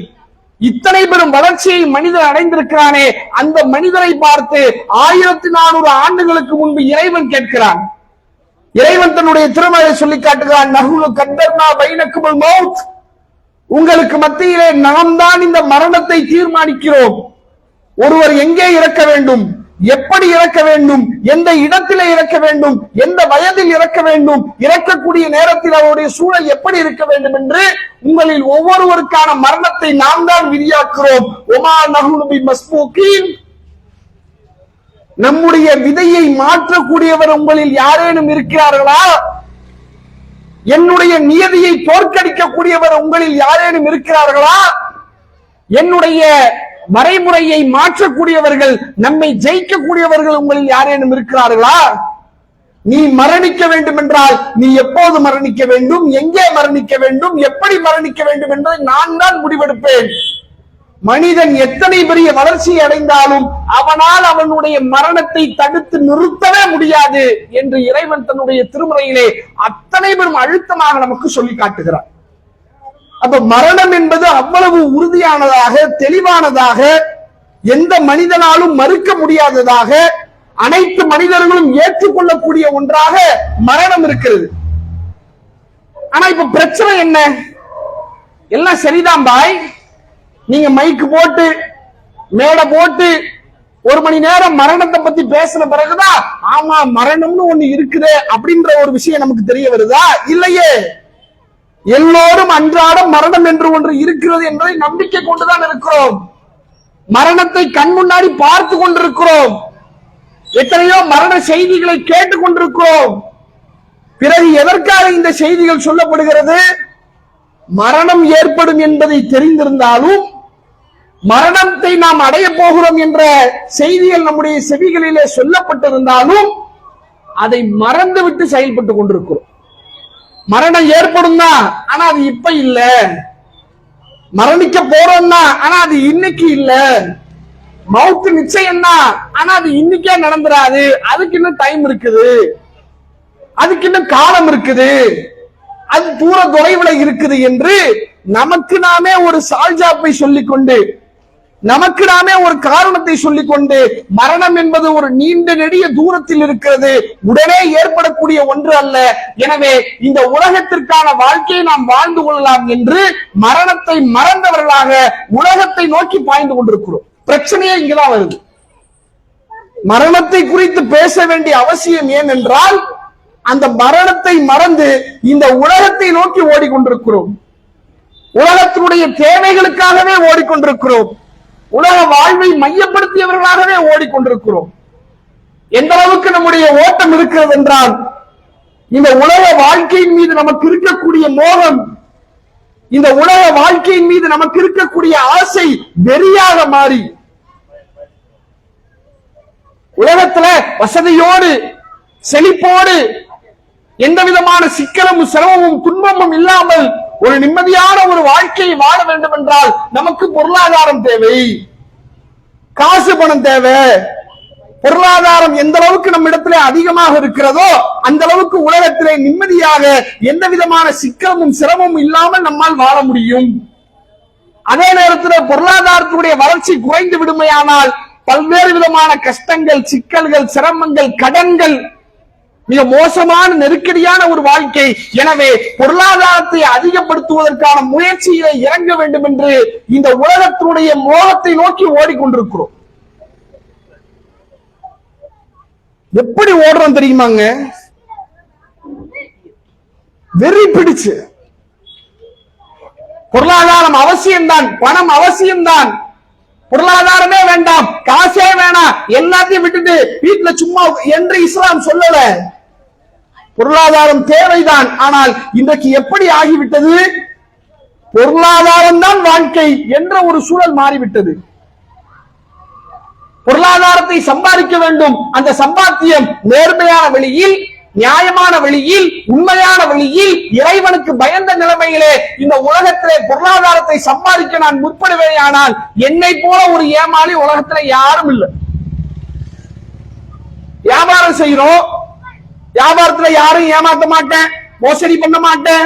இத்தனை பெரும் வளர்ச்சியை மனிதன் அடைந்திருக்கிறானே, அந்த மனிதனை பார்த்து 1400 ஆண்டுகளுக்கு முன்பு இறைவன் கேட்கிறான். இறைவன் தன்னுடைய திருமலை சொல்லி காட்டுகிறான், நஹ்னு கத்தர்னா பைனக்குமுல் மௌத், உங்களுக்கு மத்தியிலே நாம் தான் இந்த மரணத்தை தீர்மானிக்கிறோம். ஒருவர் எங்கே இறக்க வேண்டும், எப்படி இறக்க வேண்டும், எந்த இடத்திலே இறக்க வேண்டும், எந்த வயதில் இறக்க வேண்டும், இறக்கக்கூடிய நேரத்தில் அவருடைய சூழல் எப்படி இருக்க வேண்டும் என்று உங்களில் ஒவ்வொருவருக்கான மரணத்தை நாம் தான் விதியாக்குறோம். ஒமா நஹ்னு பிமஸ்பூகீன், நம்முடைய விதையை மாற்றக்கூடியவர் உங்களில் யாரேனும் இருக்கிறார்களா? என்னுடைய நியதியை தோற்கடிக்கக்கூடியவர் உங்களில் யாரேனும் இருக்கிறார்களா? என்னுடைய வரைமுறையை மாற்றக்கூடியவர்கள், நம்மை ஜெயிக்கக்கூடியவர்கள் உங்களில் யாரேனும் இருக்கிறார்களா? நீ மரணிக்க வேண்டும் என்றால் நீ எப்போது மரணிக்க வேண்டும், எங்கே மரணிக்க வேண்டும், எப்படி மரணிக்க வேண்டும் என்பதை நான் தான் முடிவெடுப்பேன். மனிதன் எத்தனை பெரிய வளர்ச்சி அடைந்தாலும் அவனால் அவனுடைய மரணத்தை தடுத்து நிறுத்தவே முடியாது என்று இறைவன் தன்னுடைய திருமுறையிலே அத்தனை பெரும் அழுத்தமாக நமக்கு சொல்லி காட்டுகிறார். அப்ப மரணம் என்பது அவ்வளவு உறுதியானதாக, தெளிவானதாக, எந்த மனிதனாலும் மறுக்க முடியாததாக, அனைத்து மனிதர்களும் ஏற்றுக்கொள்ளக்கூடிய ஒன்றாக மரணம் இருக்கிறது. ஆனா இப்ப பிரச்சனை என்ன? எல்லாம் சரிதான் பாய், நீங்க மைக்கு போட்டு மேடை போட்டு 1 மணி நேரம் மரணத்தை பத்தி பேசின பிறகுதான் ஆமா மரணம்னு ஒண்ணு இருக்குது அப்படின்ற ஒரு விஷயம் நமக்கு தெரிய வருதா? இல்லையே. எல்லோரும் அன்றாடம் மரணம் என்று ஒன்று இருக்கிறது என்பதை நம்பிக்கை கொண்டுதான் இருக்கிறோம். மரணத்தை கண் முன்னாடி பார்த்து கொண்டிருக்கிறோம். எத்தனையோ மரண செய்திகளை கேட்டுக் கொண்டிருக்கிறோம். பிறகு எதற்காக இந்த செய்திகள் சொல்லப்படுகிறது? மரணம் ஏற்படும் என்பதை தெரிந்திருந்தாலும், மரணத்தை நாம் அடைய போகிறோம் என்ற செய்திகள் நம்முடைய செவிகளிலே சொல்லப்பட்டிருந்தாலும் அதை மறந்துவிட்டு செயல்பட்டு கொண்டிருக்கிறோம். மரணம் ஏற்படும் தான், ஆனா அது இப்ப இல்ல. மரணிக்க போறோம் தான், ஆனா அது இன்னைக்கு இல்ல. மவுத்து நிச்சயம் தான், ஆனா அது இன்னைக்கே நடந்துராது. அதுக்கு இன்னும் டைம் இருக்குது, அதுக்கு இன்னும் காலம் இருக்குது, அது தூர தொலைவுல இருக்குது என்று நமக்கு நாமே ஒரு சால்ஜாப்பை சொல்லிக்கொண்டு, நமக்கு நாமே ஒரு காரணத்தை சொல்லிக்கொண்டு, மரணம் என்பது ஒரு நீண்ட நெடிய தூரத்தில் இருக்கிறது, உடனே ஏற்படக்கூடிய ஒன்று அல்ல, எனவே இந்த உலகத்திற்கான வாழ்க்கையை நாம் வாழ்ந்து கொள்ளலாம் என்று மரணத்தை மறந்தவர்களாக உலகத்தை நோக்கி பாய்ந்து கொண்டிருக்கிறோம். பிரச்சனையே இங்கதான் வருது. மரணத்தை குறித்து பேச வேண்டிய அவசியம் ஏன் என்றால், அந்த மரணத்தை மறந்து இந்த உலகத்தை நோக்கி ஓடிக்கொண்டிருக்கிறோம். உலகத்தினுடைய தேவைகளுக்காகவே ஓடிக்கொண்டிருக்கிறோம். உலக வாழ்வை மையப்படுத்தியவர்களாகவே ஓடிக்கொண்டிருக்கிறோம். எந்த அளவுக்கு நம்முடைய ஓட்டம் இருக்கிறது என்றால், இந்த உலக வாழ்க்கையின் மீது நமக்கு இருக்கக்கூடிய மோகம், இந்த உலக வாழ்க்கையின் மீது நமக்கு இருக்கக்கூடிய ஆசை வெறியாக மாறி, உலகத்துல வசதியோடு செழிப்போடு எந்த விதமான சிக்கலும் சிரமமும் துன்பமும் இல்லாமல் ஒரு நிம்மதியான ஒரு வாழ்க்கையை வாழ வேண்டும் என்றால் நமக்கு பொருளாதாரம் தேவை, காசு பணம் தேவை. பொருளாதாரம் எந்த அளவுக்கு நம்ம இடத்துல அதிகமாக இருக்கிறதோ அந்த அளவுக்கு உலகத்திலே நிம்மதியாக எந்த விதமான சிக்கலும் சிரமமும் இல்லாமல் நம்மால் வாழ முடியும். அதே நேரத்தில் பொருளாதாரத்துடைய வளர்ச்சி குறைந்து விடுமையானால் பல்வேறு விதமான கஷ்டங்கள், சிக்கல்கள், சிரமங்கள், கடன்கள், மிக மோசமான நெருக்கடியான ஒரு வாழ்க்கை. எனவே பொருளாதாரத்தை அதிகப்படுத்துவதற்கான முயற்சியிலே இறங்க வேண்டும் என்று இந்த உலகத்தினுடைய மோகத்தை நோக்கி ஓடிக்கொண்டிருக்கிறோம். எப்படி ஓடுறோம் தெரியுமாங்க? வெறி பிடிச்சு. பொருளாதாரம் அவசியம்தான், பணம் அவசியம்தான், பொருளாதாரமே வேண்டாம், காசே வேணாம், எல்லாத்தையும் விட்டுட்டு வீட்டுல சும்மா என்று இஸ்லாம் சொல்லல. பொருளாதாரம் தேவைதான். ஆனால் இன்றைக்கு எப்படி ஆகிவிட்டது? பொருளாதாரம் தான் வாழ்க்கை என்ற ஒரு சூழல் மாறிவிட்டது. பொருளாதாரத்தை சம்பாதிக்க வேண்டும், அந்த சம்பாத்தியம் நேர்மையான வழியில், நியாயமான வழியில், உண்மையான வழியில், இறைவனுக்கு பயந்த நிலைமையிலே இந்த உலகத்திலே பொருளாதாரத்தை சம்பாதிக்க நான் முற்படுவேயானால் என்னை போல ஒரு ஏமாளி உலகத்துல யாரும் இல்லை. வியாபாரம் செய்யறோம், வியாபாரத்துல யாரும் ஏமாத்த மாட்டேன், மோசடி பண்ண மாட்டேன்,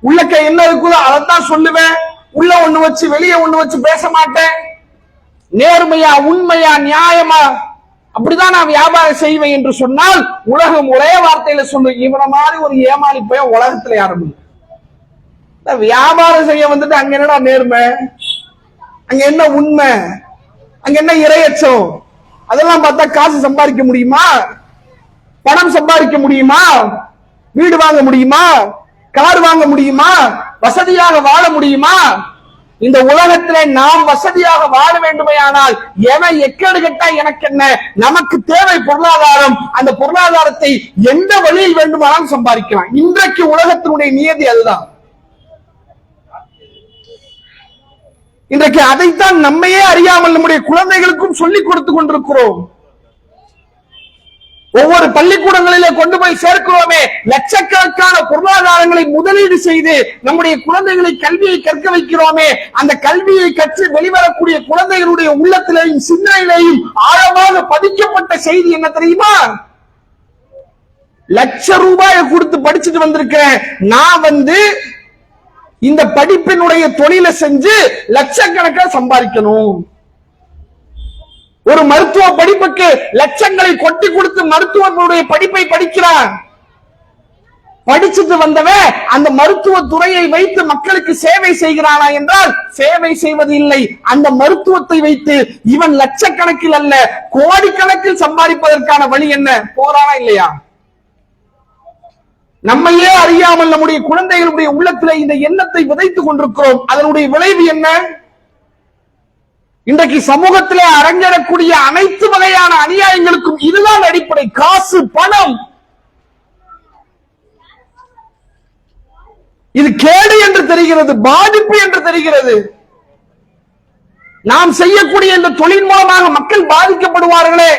உள்ளக்க என்ன இருக்குதோ அதைத்தான் சொல்லுவேன், உள்ள ஒண்ணு வச்சு வெளியே ஒண்ணு வச்சு பேச மாட்டேன், நேர்மையா உண்மையா நியாயமா அப்படிதான் நான் வியாபாரம் செய்வேன் என்று சொன்னால் உலகம் ஒரே வார்த்தையில சொல்லு, இவன மாதிரி ஒரு ஏமாளி போய் உலகத்துல யாரும் இல்லை. வியாபாரம் செய்ய வந்துட்டு அங்க என்னடா நேர்மை, அங்க என்ன உண்மை, அங்க என்ன இரையச்சம்? அதெல்லாம் பார்த்தா காசு சம்பாதிக்க முடியுமா? பணம் சம்பாதிக்க முடியுமா? வீடு வாங்க முடியுமா? கார் வாங்க முடியுமா? வசதியாக வாழ முடியுமா? இந்த உலகத்திலே நாம் வசதியாக வாழ வேண்டுமையானால் எவன் எக்கேடு கட்டா எனக்கு என்ன? நமக்கு தேவை பொருளாதாரம். அந்த பொருளாதாரத்தை எந்த வழியில் வேண்டுமானாலும் சம்பாதிக்கலாம். இன்றைக்கு உலகத்தினுடைய நியதி அதுதான். இன்றைக்கு அதைத்தான் நம்மையே அறியாமல் நம்முடைய குழந்தைகளுக்கும் சொல்லிக் கொடுத்து கொண்டிருக்கிறோம். ஒவ்வொரு பள்ளிக்கூடங்களிலே கொண்டு போய் சேர்க்கிறோமே, லட்சக்கணக்கான பொருளாதாரங்களை முதலீடு செய்து நம்முடைய குழந்தைகளை கல்வியை கற்க வைக்கிறோமே, அந்த கல்வியை கற்று வெளிவரக்கூடிய குழந்தைகளுடைய உள்ளத்திலேயும் சிந்தனையிலேயும் ஆழமாக பதிக்கப்பட்ட செய்தி என்ன தெரியுமா? லட்ச ரூபாயை கொடுத்து படிச்சுட்டு வந்திருக்கிறேன், நான் இந்த படிப்பினுடைய தொழிலை செஞ்சு லட்சக்கணக்கில் சம்பாதிக்கணும். ஒரு மருத்துவ படிப்புக்கு லட்சங்களை கொட்டி கொடுத்து மருத்துவனுடைய படிப்பை படிக்கிறான். படிச்சுட்டு வந்தவன் அந்த மருத்துவ துறையை வைத்து மக்களுக்கு சேவை செய்கிறானா என்றால் சேவை செய்வது இல்லை. அந்த மருத்துவத்தை வைத்து இவன் லட்சக்கணக்கில் அல்ல கோடிக்கணக்கில் சம்பாதிப்பதற்கான வழி என்ன? போறானா இல்லையா? நம்மையே அறியாமல் நம்முடைய குழந்தைகளுடைய உள்ளத்தில் இந்த எண்ணத்தை விதைத்துக் கொண்டிருக்கிறோம். அதனுடைய விளைவு என்ன? இன்றைக்கு சமூகத்திலே அரங்கேறக்கூடிய அனைத்து வகையான அநியாயங்களுக்கும் இதுதான் அடிப்படை. காசு, பணம். இது கேடு என்று தெரிகிறது, பாதிப்பு என்று தெரிகிறது. நாம் செய்யக்கூடிய இந்த தொழில் மூலமாக மக்கள் பாதிக்கப்படுவார்களே,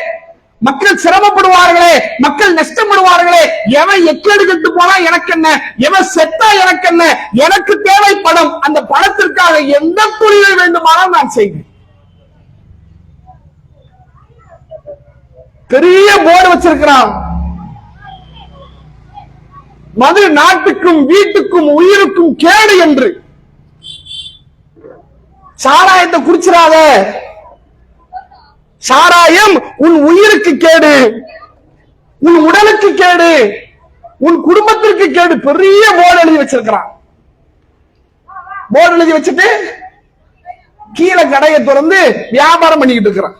மக்கள் சிரமப்படுவார்களே, மக்கள் நஷ்டப்படுவார்களே. எவன் எக்கேடு கட்டு போனா எனக்கு என்ன, எவன் செத்தா எனக்கு என்ன, எனக்கு தேவை பணம். அந்த பணத்திற்காக எந்த தொழிலை வேண்டுமானால் நான் செய்வேன். பெரிய போர்டு வச்சிருக்கிறான், மது நாட்டுக்கும் வீட்டுக்கும் உயிருக்கும் கேடு என்று. சாராயத்தை குடிச்சிடாத, சாராயம் உன் உயிருக்கு கேடு, உன் உடலுக்கு கேடு, உன் குடும்பத்திற்கு கேடு. பெரிய போர்டு எழுதி வச்சிருக்கிறான். போர்டு எழுதி வச்சுட்டு கீழே கடையை திறந்து வியாபாரம் பண்ணிக்கிட்டு இருக்கிறான்.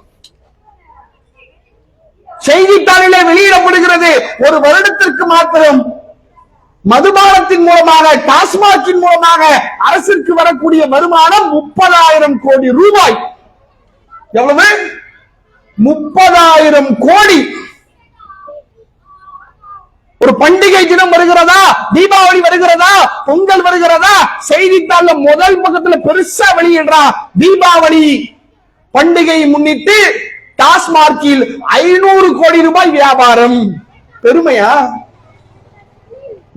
செய்தித்தாளிலே வெளியிடப்படுகிறது, ஒரு வருடத்திற்கு மாத்திரம் மதுபானத்தின் மூலமாக, டாஸ்மாகின் மூலமாக அரசிற்கு வரக்கூடிய வருமானம் 30,000 கோடி ரூபாய். எவ்வளவு? 30,000 கோடி. ஒரு பண்டிகை தினம் வருகிறதா, தீபாவளி வருகிறதா, பொங்கல் வருகிறதா, செய்தித்தாள்ல முதல் பக்கத்துல பெருசா வெளியிடுறா, தீபாவளி பண்டிகையை முன்னிட்டு டாஸ்மார்க்கில் 500 கோடி ரூபாய் வியாபாரம். பெருமையா?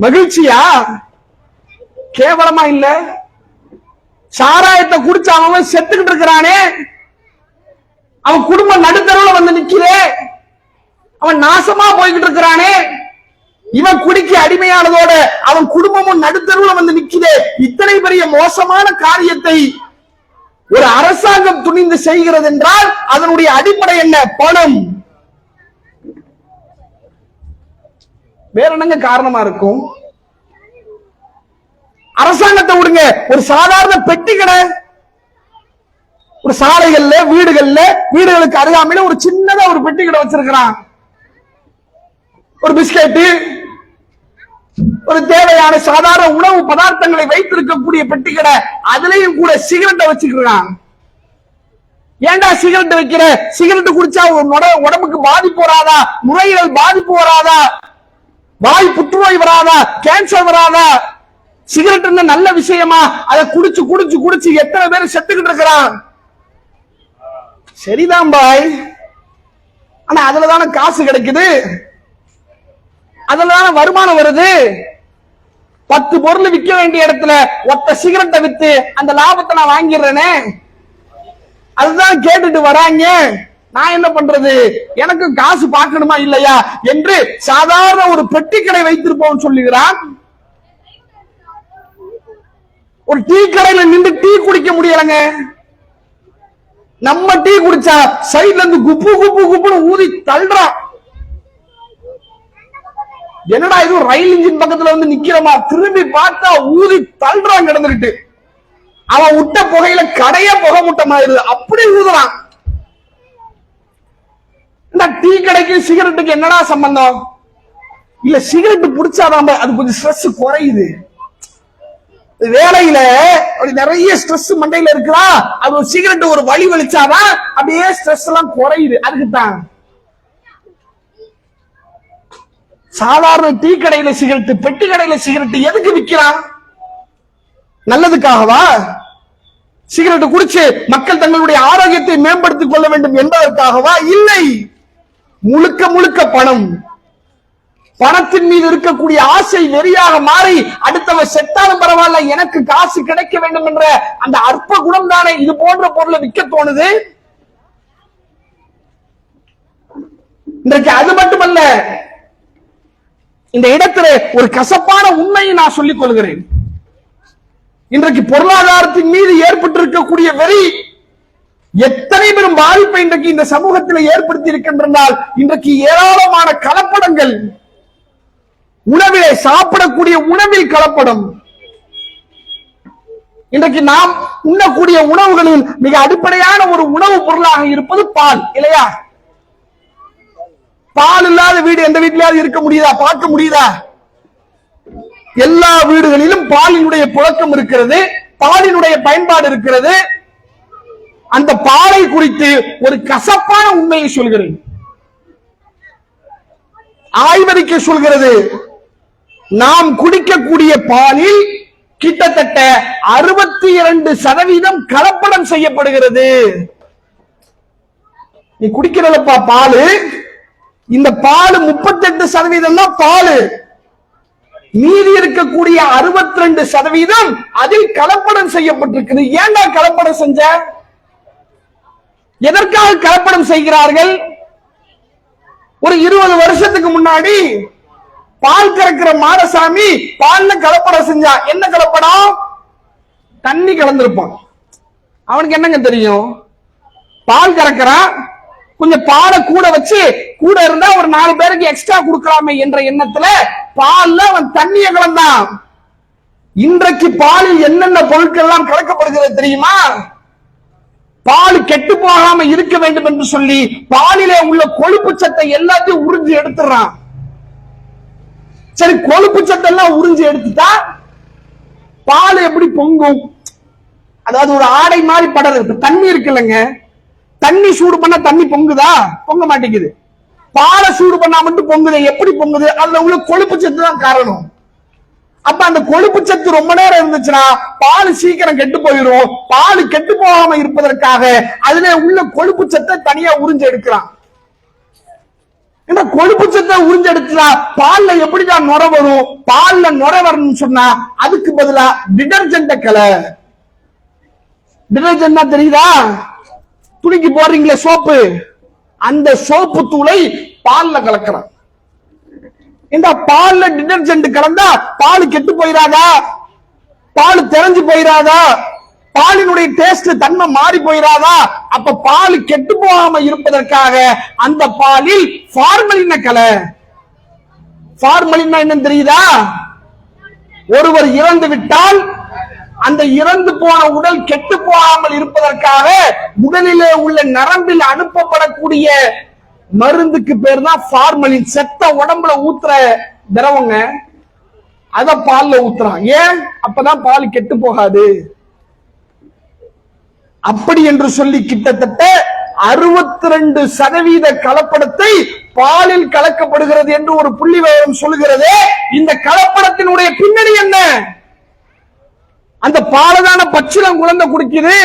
மகிழ்ச்சியா? கேவலமா இல்ல? சாராயத்தை குடிச்சு அவன் செத்துக்கிட்டு இருக்கிறானே, அவன் குடும்பம் நடுத்தரவுல வந்து நிக்கிறே, அவன் நாசமா போய்கிட்டு இருக்கிறானே, இவன் குடிக்க அடிமையானதோட அவன் குடும்பமும் நடுத்தரவுல வந்து நிக்கிறே. இத்தனை பெரிய மோசமான காரியத்தை ஒரு அரசாங்கம் துணிந்து செய்கிறது என்றால் அதனுடைய அடிப்படை என்ன? பணம். வேற என்னங்க காரணமா இருக்கும்? அரசாங்கத்தை விடுங்க, ஒரு சாதாரண பெட்டி கடை, ஒரு சாலைகள்ல, வீடுகளுக்கு அருகாமையில ஒரு சின்னதா ஒரு பெட்டி கடை வச்சிருக்கிறான். ஒரு பிஸ்கெட்டு, ஒரு தேவையான சாதாரண உணவு பதார்த்தங்களை வைத்திருக்கக்கூடிய பெட்டி கடை, அதுலயும் கூட சிகரெட்டை வச்சுக்கிறான். ஏண்டா சிகரெட் வைக்கிற? சிகரெட் குடிச்சா உடம்புக்கு பாதிப்பு வராதா? நுரையீரல் பாதிப்பு வராதா? வாய் புற்றுநோய் வராதா? கேன்சர் வராதா? சிகரெட் நல்ல விஷயமா? அதை குடிச்சு குடிச்சு குடிச்சு எத்தனை பேர் செத்துக்கிட்டு இருக்கிறான். சரிதான் பாய், ஆனா அதுலதான காசு கிடைக்குது, அதுலதான வருமானம் வருது. 10 பொருள் விற்க வேண்டிய இடத்துல ஒத்த சிகரெட்டை வித்து அந்த லாபத்தை நான் வாங்கிடுறேனே, அதுதான் கேட்டுட்டு வராங்க. நான் என்ன பண்றது? எனக்கு காசு பார்க்கணுமா இல்லையா என்று சாதாரண ஒரு பெட்டி கடை வைத்திருப்போம் சொல்லுகிறான். ஒரு டீ கடையில நின்று டீ குடிக்க முடியலங்க. நம்ம டீ குடிச்சா சைட்ல இருந்து குப்பு குப்பு குப்புன்னு ஊதி தள்ளுறான். என்னடா இது ரயில் இன்ஜின் பக்கத்துல வந்து நிக்கிறமா, திரும்பி பார்த்தா ஊதி தள்ளுறான் கிடந்துட்டு. அவன் விட்ட புகையில கடைய புகை முட்டமாயிருது, அப்படி ஊதுறான். இந்த டீ கடைக்கு சிகரெட்டுக்கு என்னடா சம்பந்தம்? இல்ல சிகரெட் பிடிச்சாதான் அது கொஞ்சம் ஸ்ட்ரெஸ் குறையுது. வேலையில அப்படி நிறைய ஸ்ட்ரெஸ் மண்டையில இருக்குதா, அது ஒரு சிகரெட் ஒரு வழி வலிச்சாதான் அப்படியே ஸ்ட்ரெஸ் எல்லாம் குறையுது. அதுக்குத்தான் சாதாரண டீ கடையில சிகரெட், பெட்டி கடையில சிகரெட் எதுக்கு விற்கிறான்? நல்லதுக்காகவா? சிகரெட் குடிச்சு மக்கள் தங்களுடைய ஆரோக்கியத்தை மேம்படுத்திக் கொள்ள வேண்டும் என்பதற்காகவா? இல்லை. முழுக்க முழுக்க பணம். பணத்தின் மீது இருக்கக்கூடிய ஆசை வெறியாக மாறி அடுத்தவன் செத்தாலும் பரவாயில்ல எனக்கு காசு கிடைக்க வேண்டும் என்ற அந்த அற்ப குணம் தானே இது போன்ற பொருளை விற்க தோணுது. இன்றைக்கு அது மட்டுமல்ல, இந்த இடத்துல ஒரு கசப்பான உண்மையை நான் சொல்லிக் கொள்கிறேன். இன்றைக்கு பொருளாதாரத்தின் மீது ஏற்பட்டிருக்கக்கூடிய வெறி எத்தனை பெரும் பாதிப்பை இன்றைக்கு இந்த சமூகத்தில் ஏற்படுத்தி இருக்கின்றால், இன்றைக்கு ஏராளமான கலப்படங்கள், உணவிலே சாப்பிடக்கூடிய உணவில் கலப்படம். இன்றைக்கு நாம் உண்ணக்கூடிய உணவுகளில் மிக அடிப்படையான ஒரு உணவு பொருளாக இருப்பது பால், இல்லையா? பால் இல்லாத வீடு எந்த வீட்டிலாவது இருக்க முடியுதா? பார்க்க முடியுதா? எல்லா வீடுகளிலும் பாலினுடைய புழக்கம் இருக்கிறது, பாலினுடைய பயன்பாடு இருக்கிறது. அந்த பாலை குறித்து ஒரு கசப்பான உண்மையை சொல்கிறேன். ஆய்வறிக்கை சொல்கிறது, நாம் குடிக்கக்கூடிய பாலில் கிட்டத்தட்ட 62% கலப்படம் செய்யப்படுகிறது. நீ குடிக்கிறதப்பா பாலு, இந்த பால் 38% தான் பால், மீதி இருக்கக்கூடிய 62% அதில் கலப்படம் செய்யப்பட்டிருக்கிறது. ஏன்டா கலப்படம் செஞ்ச? எதற்காக கலப்படம் செய்கிறார்கள்? ஒரு 20 வருஷத்துக்கு முன்னாடி பால் கறக்கிற மாடசாமி பால்ல கலப்படம் செஞ்சா. என்ன கலப்படம்? தண்ணி கலந்திருப்பான். அவனுக்கு என்னங்க தெரியும்? பால் கறக்கிறான், கொஞ்சம் பாலை கூட வச்சு, கூட இருந்தா ஒரு 4 பேருக்கு எக்ஸ்ட்ரா கொடுக்கலாமே என்ற எண்ணத்துல பால்ல அவன் தண்ணிய கலந்தான். இன்றைக்கு பாலில் என்னென்ன பொருட்கள் எல்லாம் கலக்கப்படுகிறது தெரியுமா? பால் கெட்டு போகாம இருக்க வேண்டும் என்று சொல்லி பாலிலே உள்ள கொழுப்பு சத்தை எல்லாத்தையும் உறிஞ்சி எடுத்துறான். சரி, கொழுப்பு சத்தெல்லாம் உறிஞ்சி எடுத்துட்டா பால் எப்படி பொங்கும்? அதாவது ஒரு ஆடை மாதிரி படறது. தண்ணி இருக்குல்லங்க, தண்ணி சூடு பண்ணா தண்ணி பொங்குதா? பொங்க மாட்டேங்குது. பாலை சூடு பண்ணா மட்டும் பொங்குது. எப்படி பொங்குது? அதுல உள்ள கொழுப்பு சத்து தான் காரணம். அப்ப அந்த கொழுப்பு சத்து ரொம்ப நேரம் இருந்துச்சுன்னா பால் சீக்கிரம் கெட்டு போயிடும். பால் கெட்டு போகாம இருப்பதற்காக அதுல உள்ள கொழுப்பு சத்தை தனியா உறிஞ்சு எடுக்கிறான். கொழுப்பு சத்தை உறிஞ்சு எடுத்தா பால்ல எப்படிதான் நுர வரும்? பால்ல நுர வரணும்னு சொன்னா அதுக்கு பதிலா டிடர்ஜென்ட் கலை. டிடர்ஜென்ட் தெரியுதா? துணிக்கு போடுறீங்களே சோப்பு, அந்த சோப்பு தூளை பால்ல கலக்கிறான். இந்த பால்ல டிடர்ஜென்ட் கலந்தா பால் கெட்டு போயிராதா? பால் தெரிஞ்சு போயிராதா? பாலினுடைய டேஸ்ட் தன்மை மாறி போயிராதா? அப்ப பால் கெட்டு போகாம இருப்பதற்காக அந்த பாலில் ஃபார்மலின கலை. ஃபார்மலின் என்ன தெரியுதா? ஒருவர் இறந்து விட்டால் அந்த இறந்து போன உடல் கெட்டு போகாமல் இருப்பதற்காக உடலிலே உள்ள நரம்பில் அனுப்பப்படக்கூடிய மருந்துக்கு பேர் தான் ஃபார்மலின். செத்த உடம்புல ஊத்துற திரவங்க, அத பால்ல ஊத்துறான். ஏன்? அப்பதான் பால் கெட்டு போகாது. அப்படி என்று சொல்லி கிட்டத்தட்ட 62% கலப்படத்தை பாலில் கலக்கப்படுகிறது என்று ஒரு புள்ளி விவரம் சொல்கிறது. இந்த கலப்படத்தினுடைய பின்னணி என்ன? அந்த பாலதான பச்சிளம் குழந்தை குடிக்குது.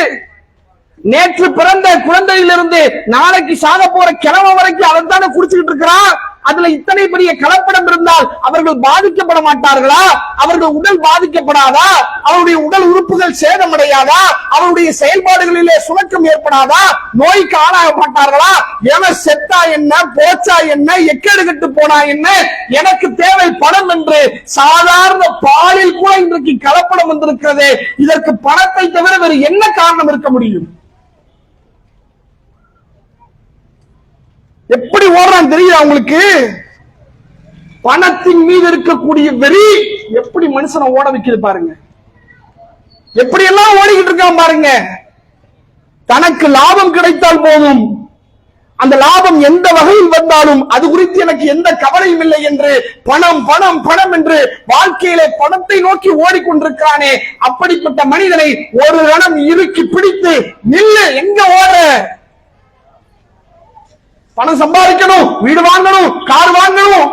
நேற்று பிறந்த குழந்தையிலிருந்து நாளைக்கு சாக போற கிழமை வரைக்கும் அதைத்தானே குடிச்சுக்கிட்டு இருக்கிறான். அதுல இத்தனை பெரிய கலப்படம் இருந்தால் அவர்கள் பாதிக்கப்பட மாட்டார்களா? அவர்கள் உடல் பாதிக்கப்படாதா? அவருடைய உடல் உறுப்புகள் சேதமடையாதா? அவருடைய செயல்பாடுகளிலே சுணக்கம் ஏற்படாதா? நோய்க்கு ஆளாக மாட்டார்களா? எவன் செத்தா என்ன, போச்சா என்ன, எக்கேடு கட்டு போனா என்ன, எனக்கு தேவை பணம் என்று சாதாரண பாலில் கூட இன்றைக்கு கலப்படம் வந்திருக்கிறது. இதற்கு பணத்தை தவிர வேறு என்ன காரணம் இருக்க முடியும்? எப்படி ஓடுறான் தெரியுதா உங்களுக்கு? பணத்தின் மீது இருக்கக்கூடிய வெறி எப்படி மனுஷனை ஓட வைக்குது பாருங்க. எப்படி எல்லாம் ஓடிக்கிட்டு இருக்கான் பாருங்க. தனக்கு லாபம் கிடைத்தால் போதும், அந்த லாபம் எந்த வகையில் வந்தாலும் அது குறித்து எனக்கு எந்த கவலையும் இல்லை என்று பணம் பணம் பணம் என்று வாழ்க்கையிலே பணத்தை நோக்கி ஓடிக்கொண்டிருக்கானே, அப்படிப்பட்ட மனிதனை ஒரு கணம் இறுக்கி பிடித்து நில்லு, எங்க ஓடுற? பணம் சம்பாதிக்கணும், வீடு வாங்கணும், கார் வாங்கணும்,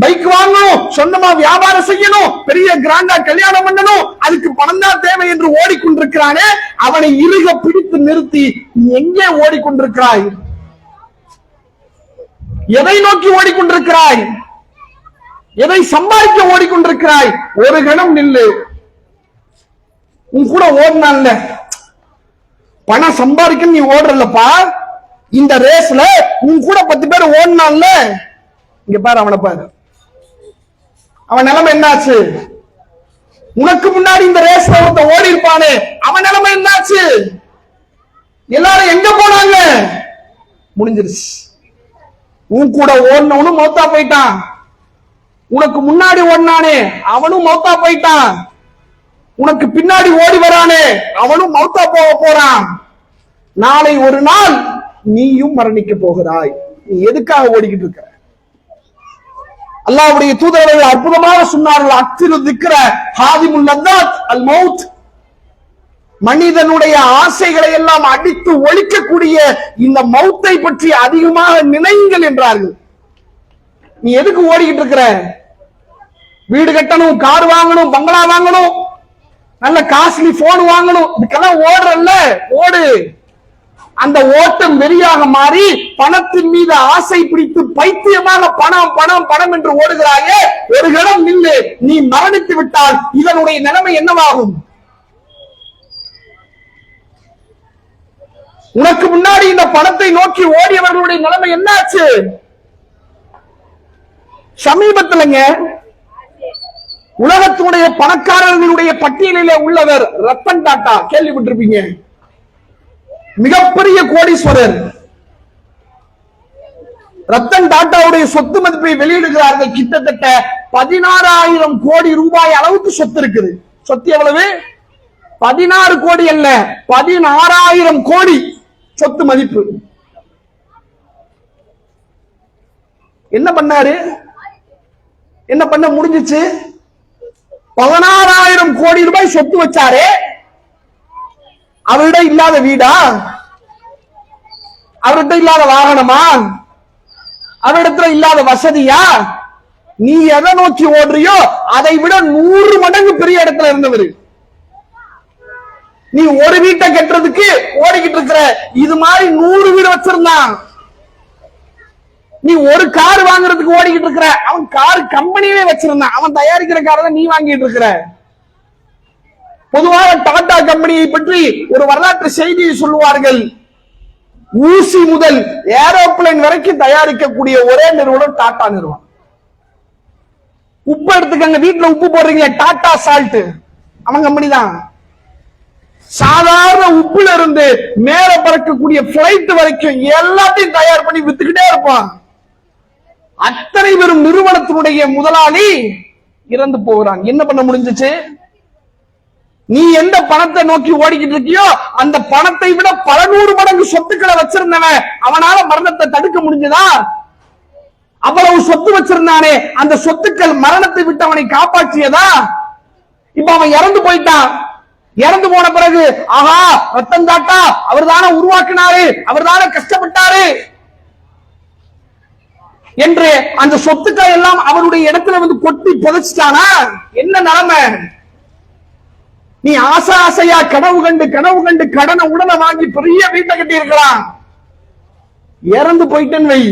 பைக் வாங்கணும், சொந்தமா வியாபாரம் செய்யணும், பெரிய கிராண்டா கல்யாணம் பண்ணணும், அதுக்கு பணம் தான் தேவை என்று ஓடிக்கொண்டிருக்கிறானே, அவனை இறுக பிடித்து நிறுத்தி நீ எங்கே ஓடிக்கொண்டிருக்கிறாய்? எதை நோக்கி ஓடிக்கொண்டிருக்கிறாய்? எதை சம்பாதிக்க ஓடிக்கொண்டிருக்கிறாய்? ஒரு கணம் நில்லு. உன் கூட ஓடினான்ல, பணம் சம்பாதிக்க நீ ஓடுறல்லப்பா, இந்த ரேஸ்ல உன் கூட 10 பேர் ஓடினான்ல, இங்க பாரு அவனை பாரு, அவன் நிலைமை என்னாச்சு? உனக்கு முன்னாடி இந்த ரேஸ்ல ஒருத்த ஓடி இருப்பானே, அவன் நிலைமை என்னாச்சு? எல்லாரும் எங்க போனாங்க? முடிஞ்சிருச்சு. உன் கூட ஓடினவனும் மௌத்தா போயிட்டான், உனக்கு முன்னாடி ஓடினானே அவனும் மௌத்தா போயிட்டான், உனக்கு பின்னாடி ஓடி வரானே அவனும் மௌத்தா போக போறான். நாளை ஒரு நாள் நீயும் மரணிக்க போகிறாய். நீ எதுக்காக ஓடிக்கிட்டு இருக்க? அல்லாஹ்வுடைய தூதர்கள் அற்புதமாக சொன்னார்கள், அக்ஸிரு திக்ர ஹாதிமுல் லذات அல் மௌத். மனிதனுடைய ஆசைகளை எல்லாம் அடித்து ஒழிக்கக்கூடிய இந்த மௌத்தை பற்றி அதிகமாக நினைங்கள் என்றார்கள். நீ எதுக்கு ஓடிக்கிட்டு இருக்கிற? வீடு கட்டணும், கார் வாங்கணும், பங்களா வாங்கணும், நல்ல காஸ்ட்லி போன் வாங்கணும், இதுக்கெல்லாம் ஓடுறல்ல, ஓடு. அந்த ஓட்டம் வெறியாக மாறி பணத்தின் மீது ஆசை பிடித்து பைத்தியமாக பணம் பணம் பணம் என்று ஓடுகிறாயே, ஒரு கணம் நின்று நீ மரணித்து விட்டால் இதனுடைய நிலைமை என்னவாகும்? உனக்கு முன்னாடி இந்த பணத்தை நோக்கி ஓடியவர்களுடைய நிலைமை என்னாச்சு? சமீபத்திலங்க உலகத்துடைய பணக்காரர்களுடைய பட்டியலிலே உள்ளவர் ரத்தன் டாடா, கேள்விப்பட்டிருப்பீங்க. மிகப்பெரிய கோடீஸ்வரர். ரத்தன் டாடாவுடைய சொத்து மதிப்பை வெளியிடுகிறார்கள். கிட்டத்தட்ட 16,000 கோடி ரூபாய் அளவுக்கு சொத்து இருக்குது. சொத்து எவ்வளவு? 16 கோடி அல்ல, 16,000 கோடி சொத்து மதிப்பு. என்ன பண்ணாரு? என்ன பண்ண முடிஞ்சிச்சு? 16,000 கோடி ரூபாய் சொத்து வச்சாரே, அவரிடம் இல்லாத வீடா? அவர்கிட்ட இல்லாத வாகனமா? அவரிடத்துல இல்லாத வசதியா? நீ எதை நோக்கி ஓடுறியோ அதை விட 100 மடங்கு பெரிய இடத்துல இருந்தவர். நீ ஒரு வீட்டை கட்டுறதுக்கு ஓடிக்கிட்டு இருக்கிற, இது மாதிரி 100 வீடு வச்சிருந்தான். நீ ஒரு கார் வாங்குறதுக்கு ஓடிக்கிட்டு இருக்கிற, அவன் கார் கம்பெனியே வச்சிருந்தான், அவன் தயாரிக்கிற காரை தான் நீ வாங்கிட்டு இருக்கிற. பொதுவாக டாடா கம்பெனியை பற்றி ஒரு வரலாற்று செய்தியை சொல்லுவார்கள். ஊசி முதல் ஏரோப்ளேன் வரைக்கும் தயாரிக்கக்கூடிய ஒரே நிறுவனம் டாடா நிறுவனம். உப்பு எடுத்துக்கங்க, வீட்டுல உப்பு போடுறீங்க, டாடா சால்ட் அவன் கம்பெனி தான். சாதாரண உப்புல இருந்து மேல பறக்கக்கூடிய பிளைட் வரைக்கும் எல்லாத்தையும் தயார் பண்ணி வித்துக்கிட்டே இருப்பான். அத்தனை பெரும் நிறுவனத்தினுடைய முதலாளி இறந்து போகிறான். என்ன பண்ண முடிஞ்சிச்சு? நீ எந்த பணத்தை நோக்கி ஓடிக்கிட்டு இருக்கியோ அந்த பணத்தை விட பல 100 மடங்கு சொத்துக்களை வச்சிருந்தவன் அவனால மரணத்தை தடுக்க முடிஞ்சதா? அவ்வளவு சொத்து வச்சிருந்தானே, அந்த சொத்துக்கள் மரணத்தை விட்டு அவனை காப்பாற்றியதா? இப்ப அவன் இறந்து போயிட்டான். இறந்து போன பிறகு ஆஹா ரத்தன் டாடா அவர் தானே உருவாக்கினாரு, அவர் தானே கஷ்டப்பட்டாரு என்று அந்த சொத்துக்கள் எல்லாம் அவருடைய இடத்துல வந்து கொட்டி புதைச்சிட்டானா? என்ன நிலைமை? நீ ஆசை ஆசையா கனவு கண்டு கடனை உடனே வாங்கி பெரிய வீட்டை கட்டி இருக்கலாம். இறந்து போயிட்டேன்னு வை,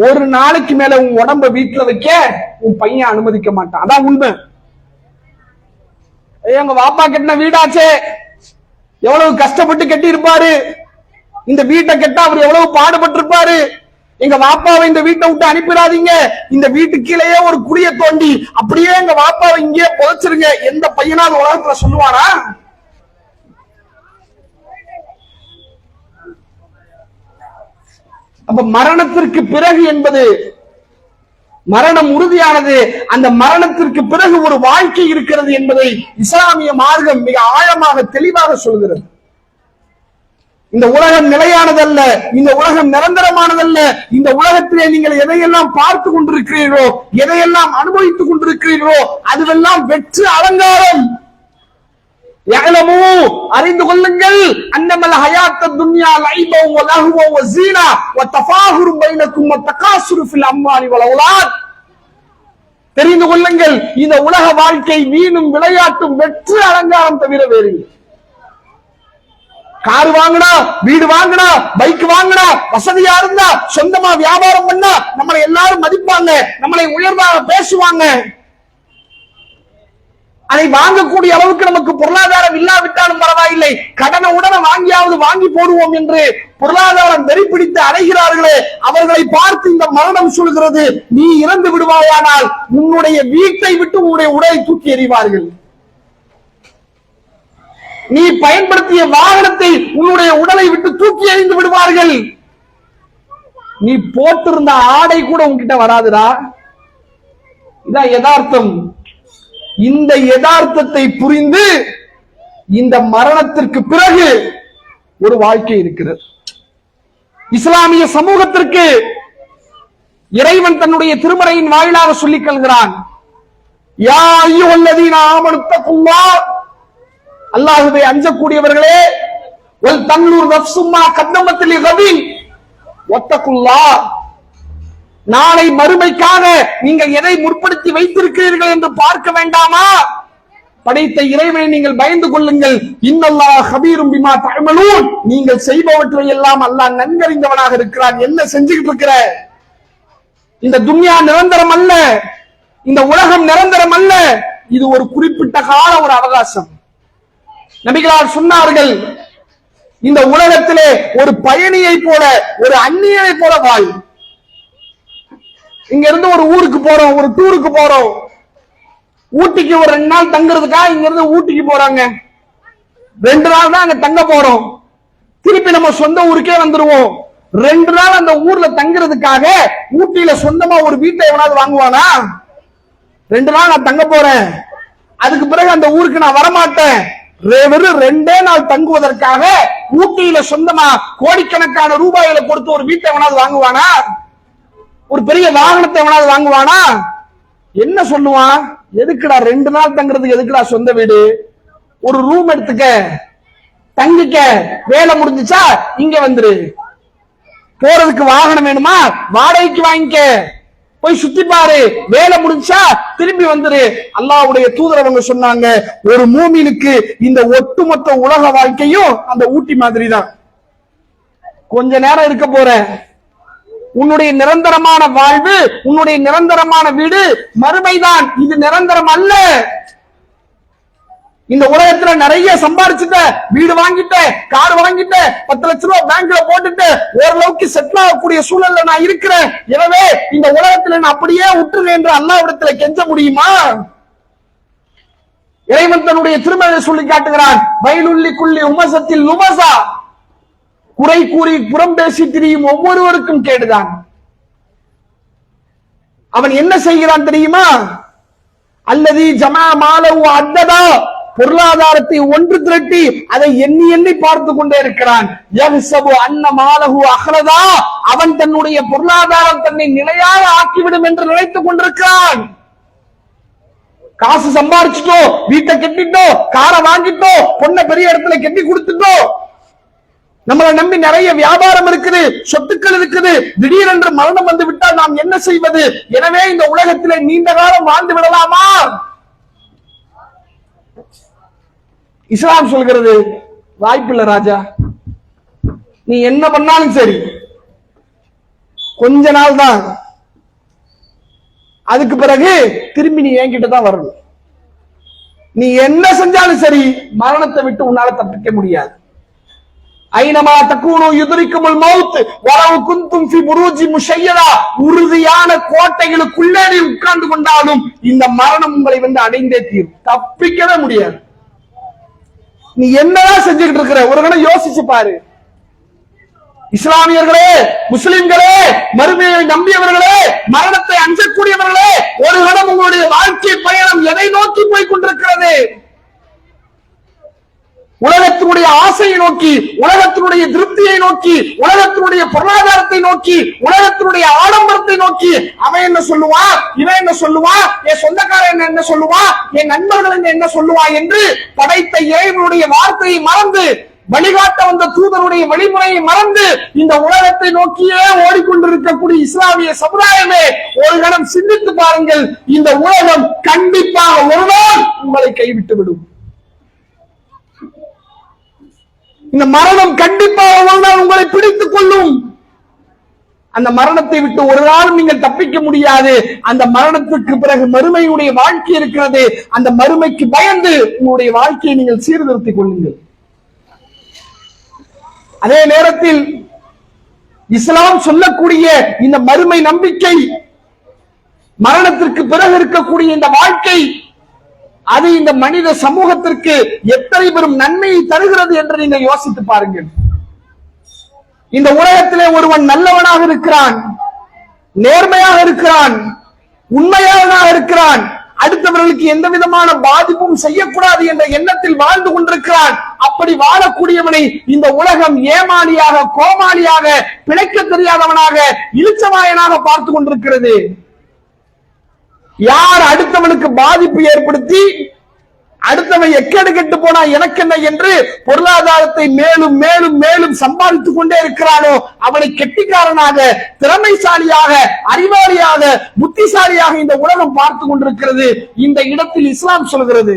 ஒரு நாளைக்கு மேல உன் உடம்ப வீட்டுல வைக்க உன் பையன் அனுமதிக்க மாட்டான். அதான் உண்மை. எங்க வாப்பா கட்டின வீடாச்சே, எவ்வளவு கஷ்டப்பட்டு கட்டி இருப்பாரு, இந்த வீட்டை கட்ட அவர் எவ்வளவு பாடுபட்டு இருப்பாரு, எங்க வாப்பாவை இந்த வீட்டை விட்டு அனுப்பிடாதீங்க, இந்த வீட்டு கீழேயே ஒரு குழிய தோண்டி அப்படியே எங்க வாப்பாவை இங்கே புதைச்சிருங்க, எந்த பையனாவது உலகத்துல சொல்லுவாரா? அப்ப மரணத்திற்கு பிறகு என்பது, மரணம் உறுதியானது, அந்த மரணத்திற்கு பிறகு ஒரு வாழ்க்கை இருக்கிறது என்பதை இஸ்லாமிய மார்க்கம் மிக ஆழமாக தெளிவாக சொல்கிறது. இந்த உலகம் நிலையானதல்ல, இந்த உலகம் நிரந்தரமானதல்ல. இந்த உலகத்திலே நீங்கள் எதையெல்லாம் பார்த்து கொண்டிருக்கிறீர்களோ, எதையெல்லாம் அனுபவித்துக் கொண்டிருக்கிறீர்களோ அதுவெல்லாம் வெற்று அலங்காரம். அறிந்து கொள்ளுங்கள், அன்னமல் ஹயாத்த துன்யா லைபு வலஹு வஸீனா வதஃபாஹுரு பைனக்கும் வதகாசுரு ஃபில் அம்வாலி வல் அவுலாத். தெரிந்து கொள்ளுங்கள், இந்த உலக வாழ்க்கை வீணும் விளையாட்டும் வெற்று அலங்காரம் தவிர வேறு. கார் வாங்கினா, வீடு வாங்கினா, பைக் வாங்கினா, வசதியா இருந்தா, சொந்தமா வியாபாரம் பண்ணா நம்மளை எல்லாரும் மதிப்பாங்க, நம்மளை உயர்வாக பேசுவாங்க. அதை வாங்கக்கூடிய அளவுக்கு நமக்கு பொருளாதாரம் இல்லாவிட்டாலும் பரவாயில்லை, கடனை உடனே வாங்கியாவது வாங்கி போடுவோம் என்று பொருளாதாரம் வெறி பிடித்து அடைகிறார்களே, அவர்களை பார்த்து இந்த மரணம் சொல்கிறது, நீ இறந்து விடுவாயானால் உன்னுடைய வீட்டை விட்டு உன்னுடைய உடலை தூக்கி எறிவார்கள். நீ பயன்படுத்திய வாகனத்தை உன்னுடைய உடலை விட்டு தூக்கி எறிந்து விடுவார்கள். நீ போட்டிருந்த ஆடை கூட உன்கிட்ட வராதுடா. இதான் யதார்த்தம். இந்த யதார்த்தத்தை புரிந்து இந்த மரணத்திற்கு பிறகு ஒரு வாழ்க்கை இருக்கிறது. இஸ்லாமிய சமூகத்திற்கு இறைவன் தன்னுடைய திருமறையின் வாயிலாக சொல்லிக் கொள்கிறான், யா அய்யுஹல்லதீன ஆமனு தக்குல்லாஹ், அல்லாஹ்வை அஞ்சக்கூடியவர்களே, வல் தன்னுர் நஃப்சும் மா கத்தமத் லிகதின் வத்தக்குல்லாஹ், நாளை மறுமைக்காக நீங்கள் எதை முற்படுத்தி வைத்திருக்கிறீர்கள் என்று பார்க்க வேண்டாமா? படைத்த இறைவனை நீங்கள் பயந்து கொள்ளுங்கள். இன்னல்லாஹ் கபீரும் பிமா தஅமலூன், நீங்கள் செய்பவற்றை எல்லாம் அல்லாஹ் நன்கறிந்தவனாக இருக்கிறான். என்ன செஞ்சுக்கிட்டு இருக்கிற? இந்த துன்யா நிரந்தரம் அல்ல, இந்த உலகம் நிரந்தரம் அல்ல, இது ஒரு குறிப்பிட்ட கால ஒரு அவகாசம். நபிகளார் சொன்னார்கள், இந்த உலகத்திலே ஒரு பயணியை போல, ஒரு அந்நியனை போல வாழ். இங்க இருந்து ஒரு ஊருக்கு போறோம், ஒரு டூருக்கு போறோம், ஊட்டிக்கு ஒரு 2 நாள் தங்குறதுக்காக இங்க இருந்து ஊட்டிக்கு போறாங்க. 2 நாள் தான் அங்க தங்க போறோம், திருப்பி நம்ம சொந்த ஊருக்கே வந்துருவோம். 2 நாள் அந்த ஊர்ல தங்குறதுக்காக ஊட்டியில சொந்தமா ஒரு வீட்டை எவனாவது வாங்குவானா? 2 நாள் நான் தங்க போறேன், அதுக்கு பிறகு அந்த ஊருக்கு நான் வரமாட்டேன், வெறும் 2 நாள் தங்குவதற்காக ஊட்டியில சொந்தமா கோடிக்கணக்கான ரூபாய்களை கொடுத்து ஒரு வீட்டை எவனாவது வாங்குவானா? ஒரு பெரிய வாகனத்தை எவனாவது வாங்குவானா? என்ன சொல்லுவான்? எதுக்குடா 2 நாள் தங்குறதுக்கு எதுக்குடா சொந்த வீடு? ஒரு ரூம் எடுத்துக்க, தங்கிக்க, வேலை முடிஞ்சுச்சா இங்க வந்துரு. போறதுக்கு வாகனம் வேணுமா? வாடகைக்கு வாங்கிக்க, போய் சுத்தி பாரு, வேலை முடிஞ்சா திரும்பி வந்துரு. அல்லாஹ்வுடைய தூதர் அவங்க சொன்னாங்க, ஒரு மூமினுக்கு இந்த ஒட்டுமொத்த உலக வாழ்க்கையும் அந்த ஊட்டி மாதிரி தான். கொஞ்ச நேரம் இருக்க போற, உன்னுடைய நிரந்தரமான வாழ்வு, உன்னுடைய நிரந்தரமான வீடு மறுமைதான், இது நிரந்தரம் அல்ல. இந்த உலகத்துல நிறைய சம்பாதிச்சுட்ட, வீடு வாங்கிட்ட, கார் வாங்கிட்ட, 10 லட்சம் ரூபாய் பேங்க்ல போட்டுட்டு ஓரளவுக்கு செட்டில் ஆகக்கூடிய சூழல்ல நான் இருக்கிறேன், எனவே இந்த உலகத்துல நான் அப்படியே விட்டுருவேன் என்று அல்லாஹ்விடத்துல கெஞ்ச முடியுமா? இறைவன் தன்னுடைய திருமறை சொல்லி காட்டுகிறான், வயலுள்ளி குள்ளி உமசத்தில் நுமசா, குறை கூறி புறம் பேசி திரியும் ஒவ்வொருவருக்கும் கேடுதான். அவன் என்ன செய்கிறான் தெரியுமா? அல்லது ஜமா மாலவு அத்ததா, பொருளாதாரத்தை ஒன்று திரட்டி அதை எண்ணி எண்ணி பார்த்து கொண்டே இருக்கிறான். யஹ்சபு அன்ன மாலஹு அஹ்லதா, அவன் தன்னுடைய பொருளாதாரம் தன்னை நிலையாக ஆக்கிவிடும் என்று நினைத்துக் கொண்டிருக்கிறான். காசு சம்பாரிச்சுட்டோ, வீட்டை கட்டிட்டோ, காரை வாங்கிட்டோ, பொண்ணை பெரிய இடத்துல கட்டி கொடுத்துட்டோ, நம்மளை நம்பி நிறைய வியாபாரம் இருக்குது, சொத்துக்கள் இருக்குது, திடீரென்று மரணம் வந்து விட்டால் நாம் என்ன செய்வது? எனவே இந்த உலகத்திலே நீண்ட காலம் வாழ்ந்து விடலாமா? இஸ்லாம் சொல்கிறது, வாய்ப்பில்லை ராஜா, நீ என்ன பண்ணாலும் சரி கொஞ்ச நாள் தான், அதுக்கு பிறகு திரும்பி நீ என்கிட்ட தான் வரணும். நீ என்ன செஞ்சாலும் சரி மரணத்தை விட்டு உன்னால தப்பிக்க முடியாது. ஐனமா தக்கூனு யுத்ரிக்குமுல் மௌத் வலவ் குன்தும் ஃபி புரூஜி முஷய்யதா, உறுதியான கோட்டைகளுக்குள்ளே நீ உட்கார்ந்து கொண்டாலும் இந்த மரணம் உங்களை வந்து அடைந்தே தீரும், தப்பிக்கவே முடியாது. நீ என்னதான் செஞ்சுக்கிட்டு இருக்கிற? ஒரு கணம் யோசிச்சு பாரு. இஸ்லாமியர்களே, முஸ்லிம்களே, மறுமையை நம்பியவர்களே, மரணத்தை அஞ்சக்கூடியவர்களே, ஒரு கணம் உங்களுடைய வாழ்க்கை பயணம் எதை நோக்கி போய் கொண்டிருக்கிறது? உலகத்தினுடைய ஆசையை நோக்கி, உலகத்தினுடைய திருப்தியை நோக்கி, உலகத்தினுடைய பொருளாதாரத்தை நோக்கி, உலகத்தினுடைய ஆடம்பரத்தை நோக்கி. அவன் என்ன சொல்லுவான், இவன் என்ன சொல்லுவான், என் சொந்தக்காரன் என்ன சொல்லுவான், என் நண்பர்கள் என்ன சொல்லுவான் என்று படைத்த இறைவனுடைய வார்த்தையை மறந்து வழிகாட்ட வந்த தூதருடைய வழிமுறையை மறந்து இந்த உலகத்தை நோக்கியே ஓடிக்கொண்டிருக்கக்கூடிய இஸ்லாமிய சமுதாயமே ஒரு கணம் சிந்தித்து பாருங்கள். இந்த உலகம் கண்டிப்பாக ஒரு நாள் உங்களை கைவிட்டு விடும். இந்த மரணம் கண்டிப்பாக ஒரு நாள் உங்களை பிடித்துக் கொள்ளும். அந்த மரணத்தை விட்டு ஒரு நாள் நீங்கள் தப்பிக்க முடியாது. அந்த மரணத்துக்கு பிறகு மறுமையுடைய வாழ்க்கை இருக்கிறது. அந்த மறுமைக்கு பயந்து உங்களுடைய வாழ்க்கையை நீங்கள் சீர்திருத்திக் கொள்ளுங்கள். அதே நேரத்தில் இஸ்லாம் சொல்லக்கூடிய இந்த மறுமை நம்பிக்கை, மரணத்திற்கு பிறகு இருக்கக்கூடிய இந்த வாழ்க்கை, அது இந்த மனித சமூகத்திற்கு எத்தனை பெரும் நன்மையை தருகிறது என்று நீங்கள் யோசித்து பாருங்கள். இந்த உலகத்திலே ஒருவன் நல்லவனாக இருக்கிறான், நேர்மையாக இருக்கிறான், உண்மையாளனாக இருக்கிறான், அடுத்தவர்களுக்கு எந்த விதமான பாதிப்பும் செய்யக்கூடாது என்ற எண்ணத்தில் வாழ்ந்து கொண்டிருக்கிறான். அப்படி வாழக்கூடியவனை இந்த உலகம் ஏமாளியாக, கோமாளியாக, பிழைக்க தெரியாதவனாக, இழுச்சவாயனாக பார்த்து கொண்டிருக்கிறது. யார் அடுத்தவனுக்கு பாதிப்பு ஏற்படுத்தி அடுத்தவன் எக்கேடு கெட்டு போனா எனக்கு என்ன என்று பொருளாதாரத்தை மேலும் மேலும் மேலும் சம்பாதித்துக் கொண்டே இருக்கிறானோ அவனை கெட்டிக்காரனாக, திறமைசாலியாக, அறிவாளியாக, புத்திசாலியாக இந்த உலகம் பார்த்து கொண்டிருக்கிறது. இந்த இடத்தில் இஸ்லாம் சொல்கிறது,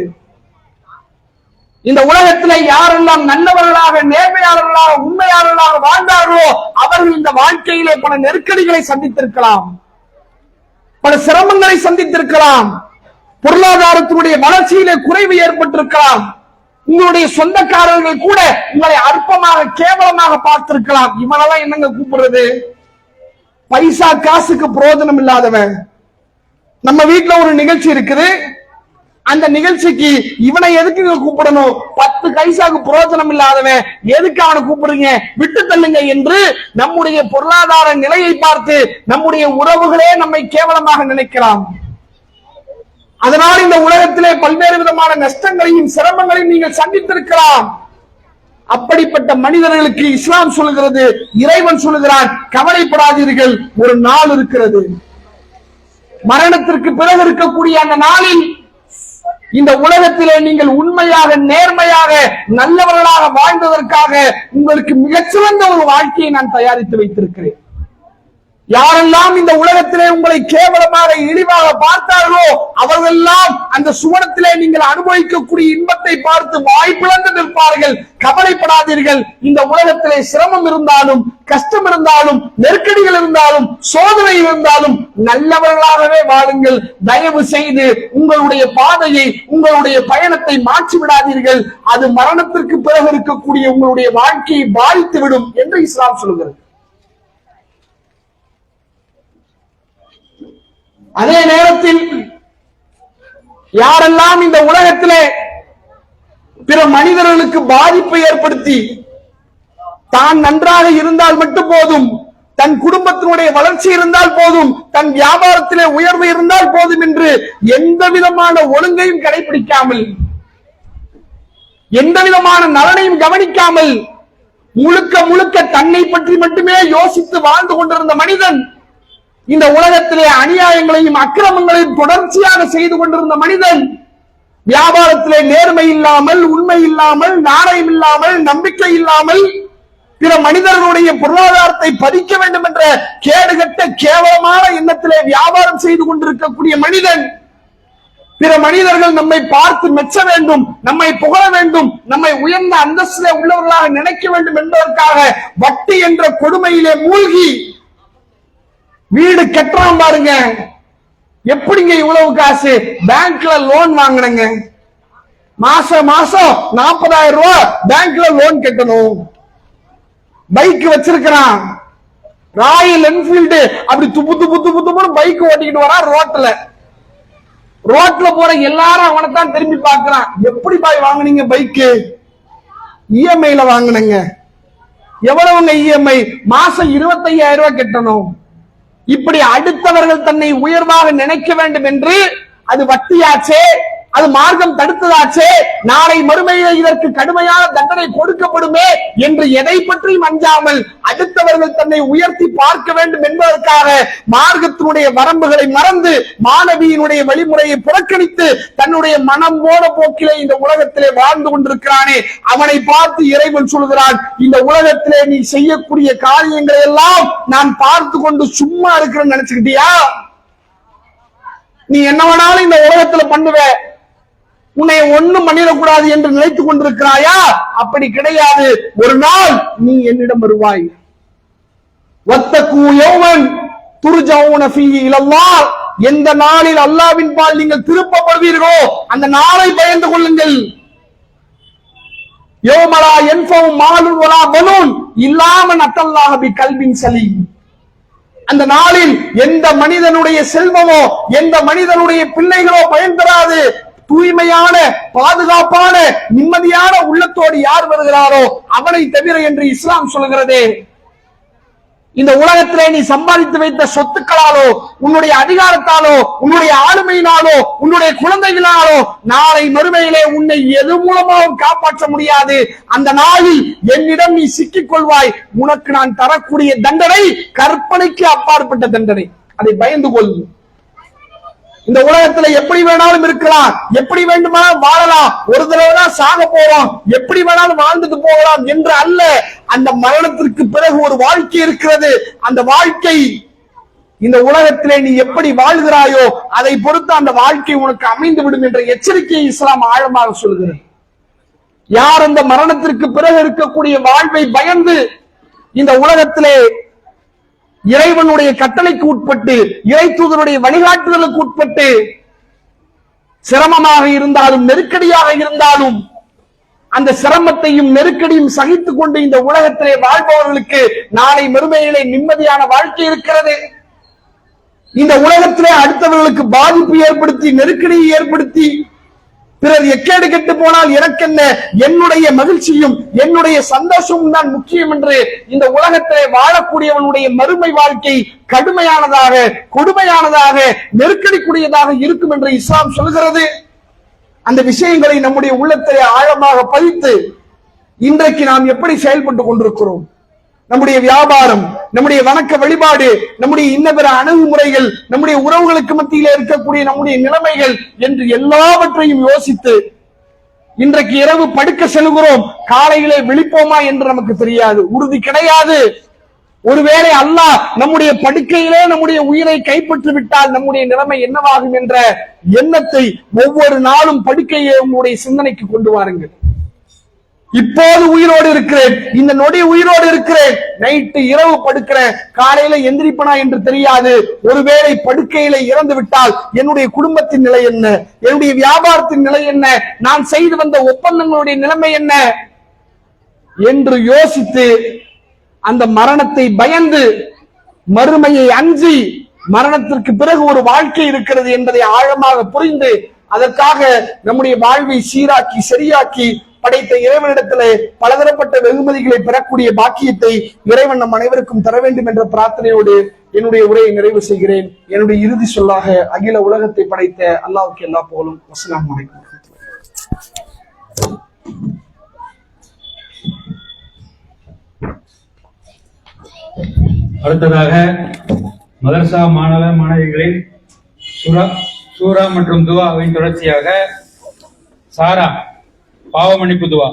இந்த உலகத்திலே யாரெல்லாம் நல்லவர்களாக, நேர்மையாளர்களாக, உண்மையாளர்களாக வாழ்ந்தார்களோ அவர்கள் இந்த வாழ்க்கையிலே பல நெருக்கடிகளை சந்தித்திருக்கலாம், பல சிரமங்களை சந்தித்திருக்கலாம், பொருளாதாரத்தினுடைய வளர்ச்சியிலே குறைவு ஏற்பட்டிருக்கலாம், உங்களுடைய சொந்தக்காரர்கள் கூட உங்களை அற்பமாக, கேவலமாக பார்த்திருக்கலாம். இவனெல்லாம் என்னங்க கூப்பிடுறது? பைசா காசுக்கு பிரயோஜனம் இல்லாதவன். நம்ம வீட்டுல ஒரு நிகழ்ச்சி இருக்குது, அந்த நிகழ்ச்சிக்கு இவனை எதுக்கு கூப்பிடணும்? 10 பைசாக்கு பிரயோஜனம் இல்லாதவன், எதுக்கு அவனை கூப்பிடுங்க, விட்டு தள்ளுங்க என்று நம்முடைய பொருளாதார நிலையை பார்த்து நம்முடைய உறவுகளே நம்மை கேவலமாக நினைக்கலாம். அதனால் இந்த உலகத்திலே பல்வேறு விதமான நஷ்டங்களையும் சிரமங்களையும் நீங்கள் சந்தித்திருக்கலாம். அப்படிப்பட்ட மனிதர்களுக்கு இஸ்லாம் சொல்கிறது, இறைவன் சொல்கிறான், கவலைப்படாதீர்கள், ஒரு நாள் இருக்கிறது. மரணத்திற்கு பிறகு இருக்கக்கூடிய அந்த நாளில் இந்த உலகத்திலே நீங்கள் உண்மையாக, நேர்மையாக, நல்லவர்களாக வாழ்ந்ததற்காக உங்களுக்கு மிகச்சிறந்த ஒரு வாழ்க்கையை நான் தயாரித்து வைத்திருக்கிறேன். யாரெல்லாம் இந்த உலகத்திலே உங்களை கேவலமாக, இழிவாக பார்த்தார்களோ அவர்களெல்லாம் அந்த சுவனத்திலே நீங்கள் அனுபவிக்கக்கூடிய இன்பத்தை பார்த்து வாய்ப்பிழந்து நிற்பார்கள். கவலைப்படாதீர்கள். இந்த உலகத்திலே சிரமம் இருந்தாலும், கஷ்டம் இருந்தாலும், நெருக்கடிகள் இருந்தாலும், சோதனை இருந்தாலும் நல்லவர்களாகவே வாழுங்கள். தயவு செய்து உங்களுடைய பாதையை, உங்களுடைய பயணத்தை மாற்றி விடாதீர்கள். அது மரணத்திற்கு பிறகு இருக்கக்கூடிய உங்களுடைய வாழ்க்கையை பாதித்துவிடும் என்று இஸ்லாம் சொல்கிறது. அதே நேரத்தில் யாரெல்லாம் இந்த உலகத்திலே பிற மனிதர்களுக்கு பாதிப்பை ஏற்படுத்தி தான் நன்றாக இருந்தால் மட்டும் போதும், தன் குடும்பத்தினுடைய வளர்ச்சி இருந்தால் போதும், தன் வியாபாரத்திலே உயர்வு இருந்தால் போதும் என்று எந்த விதமான ஒழுங்கையும் கடைபிடிக்காமல், எந்த விதமான நலனையும் கவனிக்காமல் முழுக்க முழுக்க தன்னை பற்றி மட்டுமே யோசித்து வாழ்ந்து கொண்டிருந்த மனிதன், இந்த உலகத்திலே அநியாயங்களையும் அக்கிரமங்களையும் தொடர்ச்சியாக செய்து கொண்டிருந்த மனிதன், வியாபாரத்திலே நேர்மை இல்லாமல், உண்மை இல்லாமல், நாணயம் இல்லாமல், நம்பிக்கை இல்லாமல், பிற மனிதர்களுடைய பொருளாதாரத்தை பதிக்க வேண்டும் என்ற கேடுகட்ட கேவலமான எண்ணத்திலே வியாபாரம் செய்து கொண்டிருக்கக்கூடிய மனிதன், பிற மனிதர்கள் நம்மை பார்த்து மெச்ச வேண்டும், நம்மை புகழ வேண்டும், நம்மை உயர்ந்த அந்தஸ்திலே உள்ளவர்களாக நினைக்க வேண்டும் என்பதற்காக வட்டி என்ற கொடுமையிலே மூழ்கி வீடு கட்டுறான் பாருங்க. எப்படிங்க இவ்வளவு காசு? பேங்க்ல லோன் வாங்கினங்க, மாசம் மாசம் 40,000 ரூபாய் பேங்க்ல லோன் கட்டணும். பைக் வச்சிருக்கிறான், ராயல் என்ஃபீல்டு, அப்படி துப்பு துப்பு துப்பு துப்புன்னு பைக் ஓட்டிக்கிட்டு வரான். ரோட்ல போற எல்லாரும் அவனைத்தான் திரும்பி பார்க்கிறான். எப்படி பாய் வாங்கினீங்க பைக்கு? இஎம்ஐல வாங்கினங்க. எவ்வளவுங்க இஎம்ஐ? மாசம் 25,000 ரூபாய் கட்டணும். இப்படி அடுத்தவர்கள் தன்னை உயர்வாக நினைக்க வேண்டும் என்று, அது வட்டியாச்சே, அது மார்க்கம் தடுத்ததாச்சே, நாளை மறுமையிலே இதற்கு கடுமையான தண்டனை கொடுக்கப்படுமே என்று எதை பற்றியும் அஞ்சாமல் அடுத்தவர்கள் தன்னை உயர்த்தி பார்க்க வேண்டும் என்பதற்காக மார்க்கத்தினுடைய வரம்புகளை மறந்து மாணவியினுடைய வழிமுறையை புறக்கணித்து தன்னுடைய மனம் போன போக்கிலே இந்த உலகத்திலே வாழ்ந்து கொண்டிருக்கிறானே, அவனை பார்த்து இறைவன் சொல்கிறான், இந்த உலகத்திலே நீ செய்யக்கூடிய காரியங்களை எல்லாம் நான் பார்த்து கொண்டு சும்மா இருக்கிறேன்னு நினைச்சுக்கிட்டியா? நீ என்ன வேணாலும் இந்த உலகத்துல பண்ணுவ, உன்னை ஒண்ணும் பண்ணிடக்கூடாது என்று நினைத்துக் கொண்டிருக்கிறாயா? அப்படி கிடையாது. ஒரு நாள் நீ என்னிடம் வருவாய். வத்தகு யௌமன் துர்ஜஊன ஃபீஹி இலல்லாஹ், எந்த நாளில் அல்லாஹ்வின் பால் நீங்கள் திருப்பப்படுவீர்களோ அந்த நாளை பயந்து கொள்ளுங்கள். யௌமலா யன்ஃபஉ மாலுன் வலா பனூன் இல்லா மன் அத்தல்லாஹ பிகல்பின் சலீம். அந்த நாளில் எந்த மனிதனுடைய செல்வமோ எந்த மனிதனுடைய பிள்ளைகளோ பயன் தராது. தூய்மையான பாதுகாப்பான நிம்மதியான உள்ளத்தோடு யார் வருகிறாரோ அவனை தவிர என்று இஸ்லாம் சொல்கிறதே. இந்த உலகத்திலே நீ சம்பாதித்து வைத்த சொத்துக்களாலோ உன்னுடைய அதிகாரத்தாலோ உன்னுடைய ஆளுமையினாலோ உன்னுடைய குழந்தைகளாலோ நாளை மறுமையிலே உன்னை எது மூலமாகவும் காப்பாற்ற முடியாது. அந்த நாளில் என்னிடம் நீ சிக்கிக் கொள்வாய். உனக்கு நான் தரக்கூடிய தண்டனை கற்பனைக்கு அப்பாற்பட்ட தண்டனை. அதை பயந்து கொள். இந்த உலகத்துல எப்படி வேணாலும் இருக்கலாம், எப்படி வேண்டுமானாலும் வாழலாம், ஒரு தடவை தான் சாக போவோம், எப்படி வேணாலும் வாழ்ந்துட்டு போகலாம் என்று அல்ல. அந்த மரணத்திற்கு பிறகு ஒரு வாழ்க்கை இருக்கிறது. அந்த வாழ்க்கை இந்த உலகத்திலே நீ எப்படி வாழ்கிறாயோ அதை பொறுத்து அந்த வாழ்க்கை உனக்கு அமைந்து விடும் என்ற எச்சரிக்கையை இஸ்லாம் ஆழமாக சொல்கிறது. யார் அந்த மரணத்திற்கு பிறகு இருக்கக்கூடிய வாழ்வை பயந்து இந்த உலகத்திலே இறைவனுடைய கட்டளைக்கு உட்பட்டு இறை தூதருடைய வழிகாட்டுதலுக்கு உட்பட்டு சிரமமாக இருந்தாலும் நெருக்கடியாக இருந்தாலும் அந்த சிரமத்தையும் நெருக்கடியும் சகித்துக் கொண்டு இந்த உலகத்திலே வாழ்பவர்களுக்கு நாளை மறுமையிலே நிம்மதியான வாழ்க்கை இருக்கிறது. இந்த உலகத்திலே அடுத்தவர்களுக்கு பாதிப்பு ஏற்படுத்தி நெருக்கடியை ஏற்படுத்தி பிறர் எக்கேடு கெட்டு போனால் எனக்கென்ன, என்னுடைய மகிழ்ச்சியும் என்னுடைய சந்தோஷமும் தான் முக்கியம் என்று இந்த உலகத்திலே வாழக்கூடியவனுடைய மறுமை வாழ்க்கை கடுமையானதாக கொடுமையானதாக நெருக்கடிக்குரியதாக இருக்கும் என்று இஸ்லாம் சொல்கிறது. அந்த விஷயங்களை நம்முடைய உள்ளத்திலே ஆழமாக பதித்து இன்றைக்கு நாம் எப்படி செயல்பட்டு கொண்டிருக்கிறோம், நம்முடைய வியாபாரம், நம்முடைய வணக்க வழிபாடு, நம்முடைய இன்ன பிற அணுகுமுறைகள், நம்முடைய உறவுகளுக்கு மத்தியில் இருக்கக்கூடிய நம்முடைய நிலைமைகள் என்று எல்லாவற்றையும் யோசித்து இன்றைக்கு இரவு படுக்க செல்கிறோம், காலையிலே விழிப்போமா என்று நமக்கு தெரியாது, உறுதி கிடையாது. ஒருவேளை அல்லாஹ் நம்முடைய படுக்கையிலே நம்முடைய உயிரை கைப்பற்றி விட்டால் நம்முடைய நிலைமை என்னவாகும் என்ற எண்ணத்தை ஒவ்வொரு நாளும் படுக்கையை உங்களுடைய சிந்தனைக்கு கொண்டு வாருங்கள். இப்போது உயிரோடு இருக்கிறேன், இந்த நொடி உயிரோடு இருக்கிறேன், நைட்டு இரவு படுக்கிறேன், காலையில எந்திரிப்பனா என்று தெரியாது. ஒருவேளை படுக்கையில இறந்து விட்டால் என்னுடைய குடும்பத்தின் நிலை என்ன, என்னுடைய வியாபாரத்தின் நிலை என்ன, நான் செய்து வந்த ஒப்பந்தங்களுடைய நிலைமை என்ன என்று யோசித்து அந்த மரணத்தை பயந்து மறுமையை அஞ்சி மரணத்திற்கு பிறகு ஒரு வாழ்க்கை இருக்கிறது என்பதை ஆழமாக புரிந்து அதற்காக நம்முடைய வாழ்வை சீராக்கி சரியாக்கி படைத்த இறைவனிடத்திலே பலதரப்பட்ட வெகுமதிகளை பெறக்கூடிய பாக்கியத்தை இறைவன் நம் அனைவருக்கும் தர வேண்டும் என்ற பிரார்த்தனையோடு என்னுடைய உரையை நிறைவு செய்கிறேன். என்னுடைய இறுதி சொல்லாக அகில உலகத்தை படைத்த அல்லாஹ்வுக்கு எல்லா புகழும். அஸ்ஸலாமு அலைக்கும். அடுத்ததாக மதரசா மாணவ மாணவிகளின் சூரா மற்றும் துவாவின் தொடர்ச்சியாக சாரா பாவ மன்னிப்பு துவா.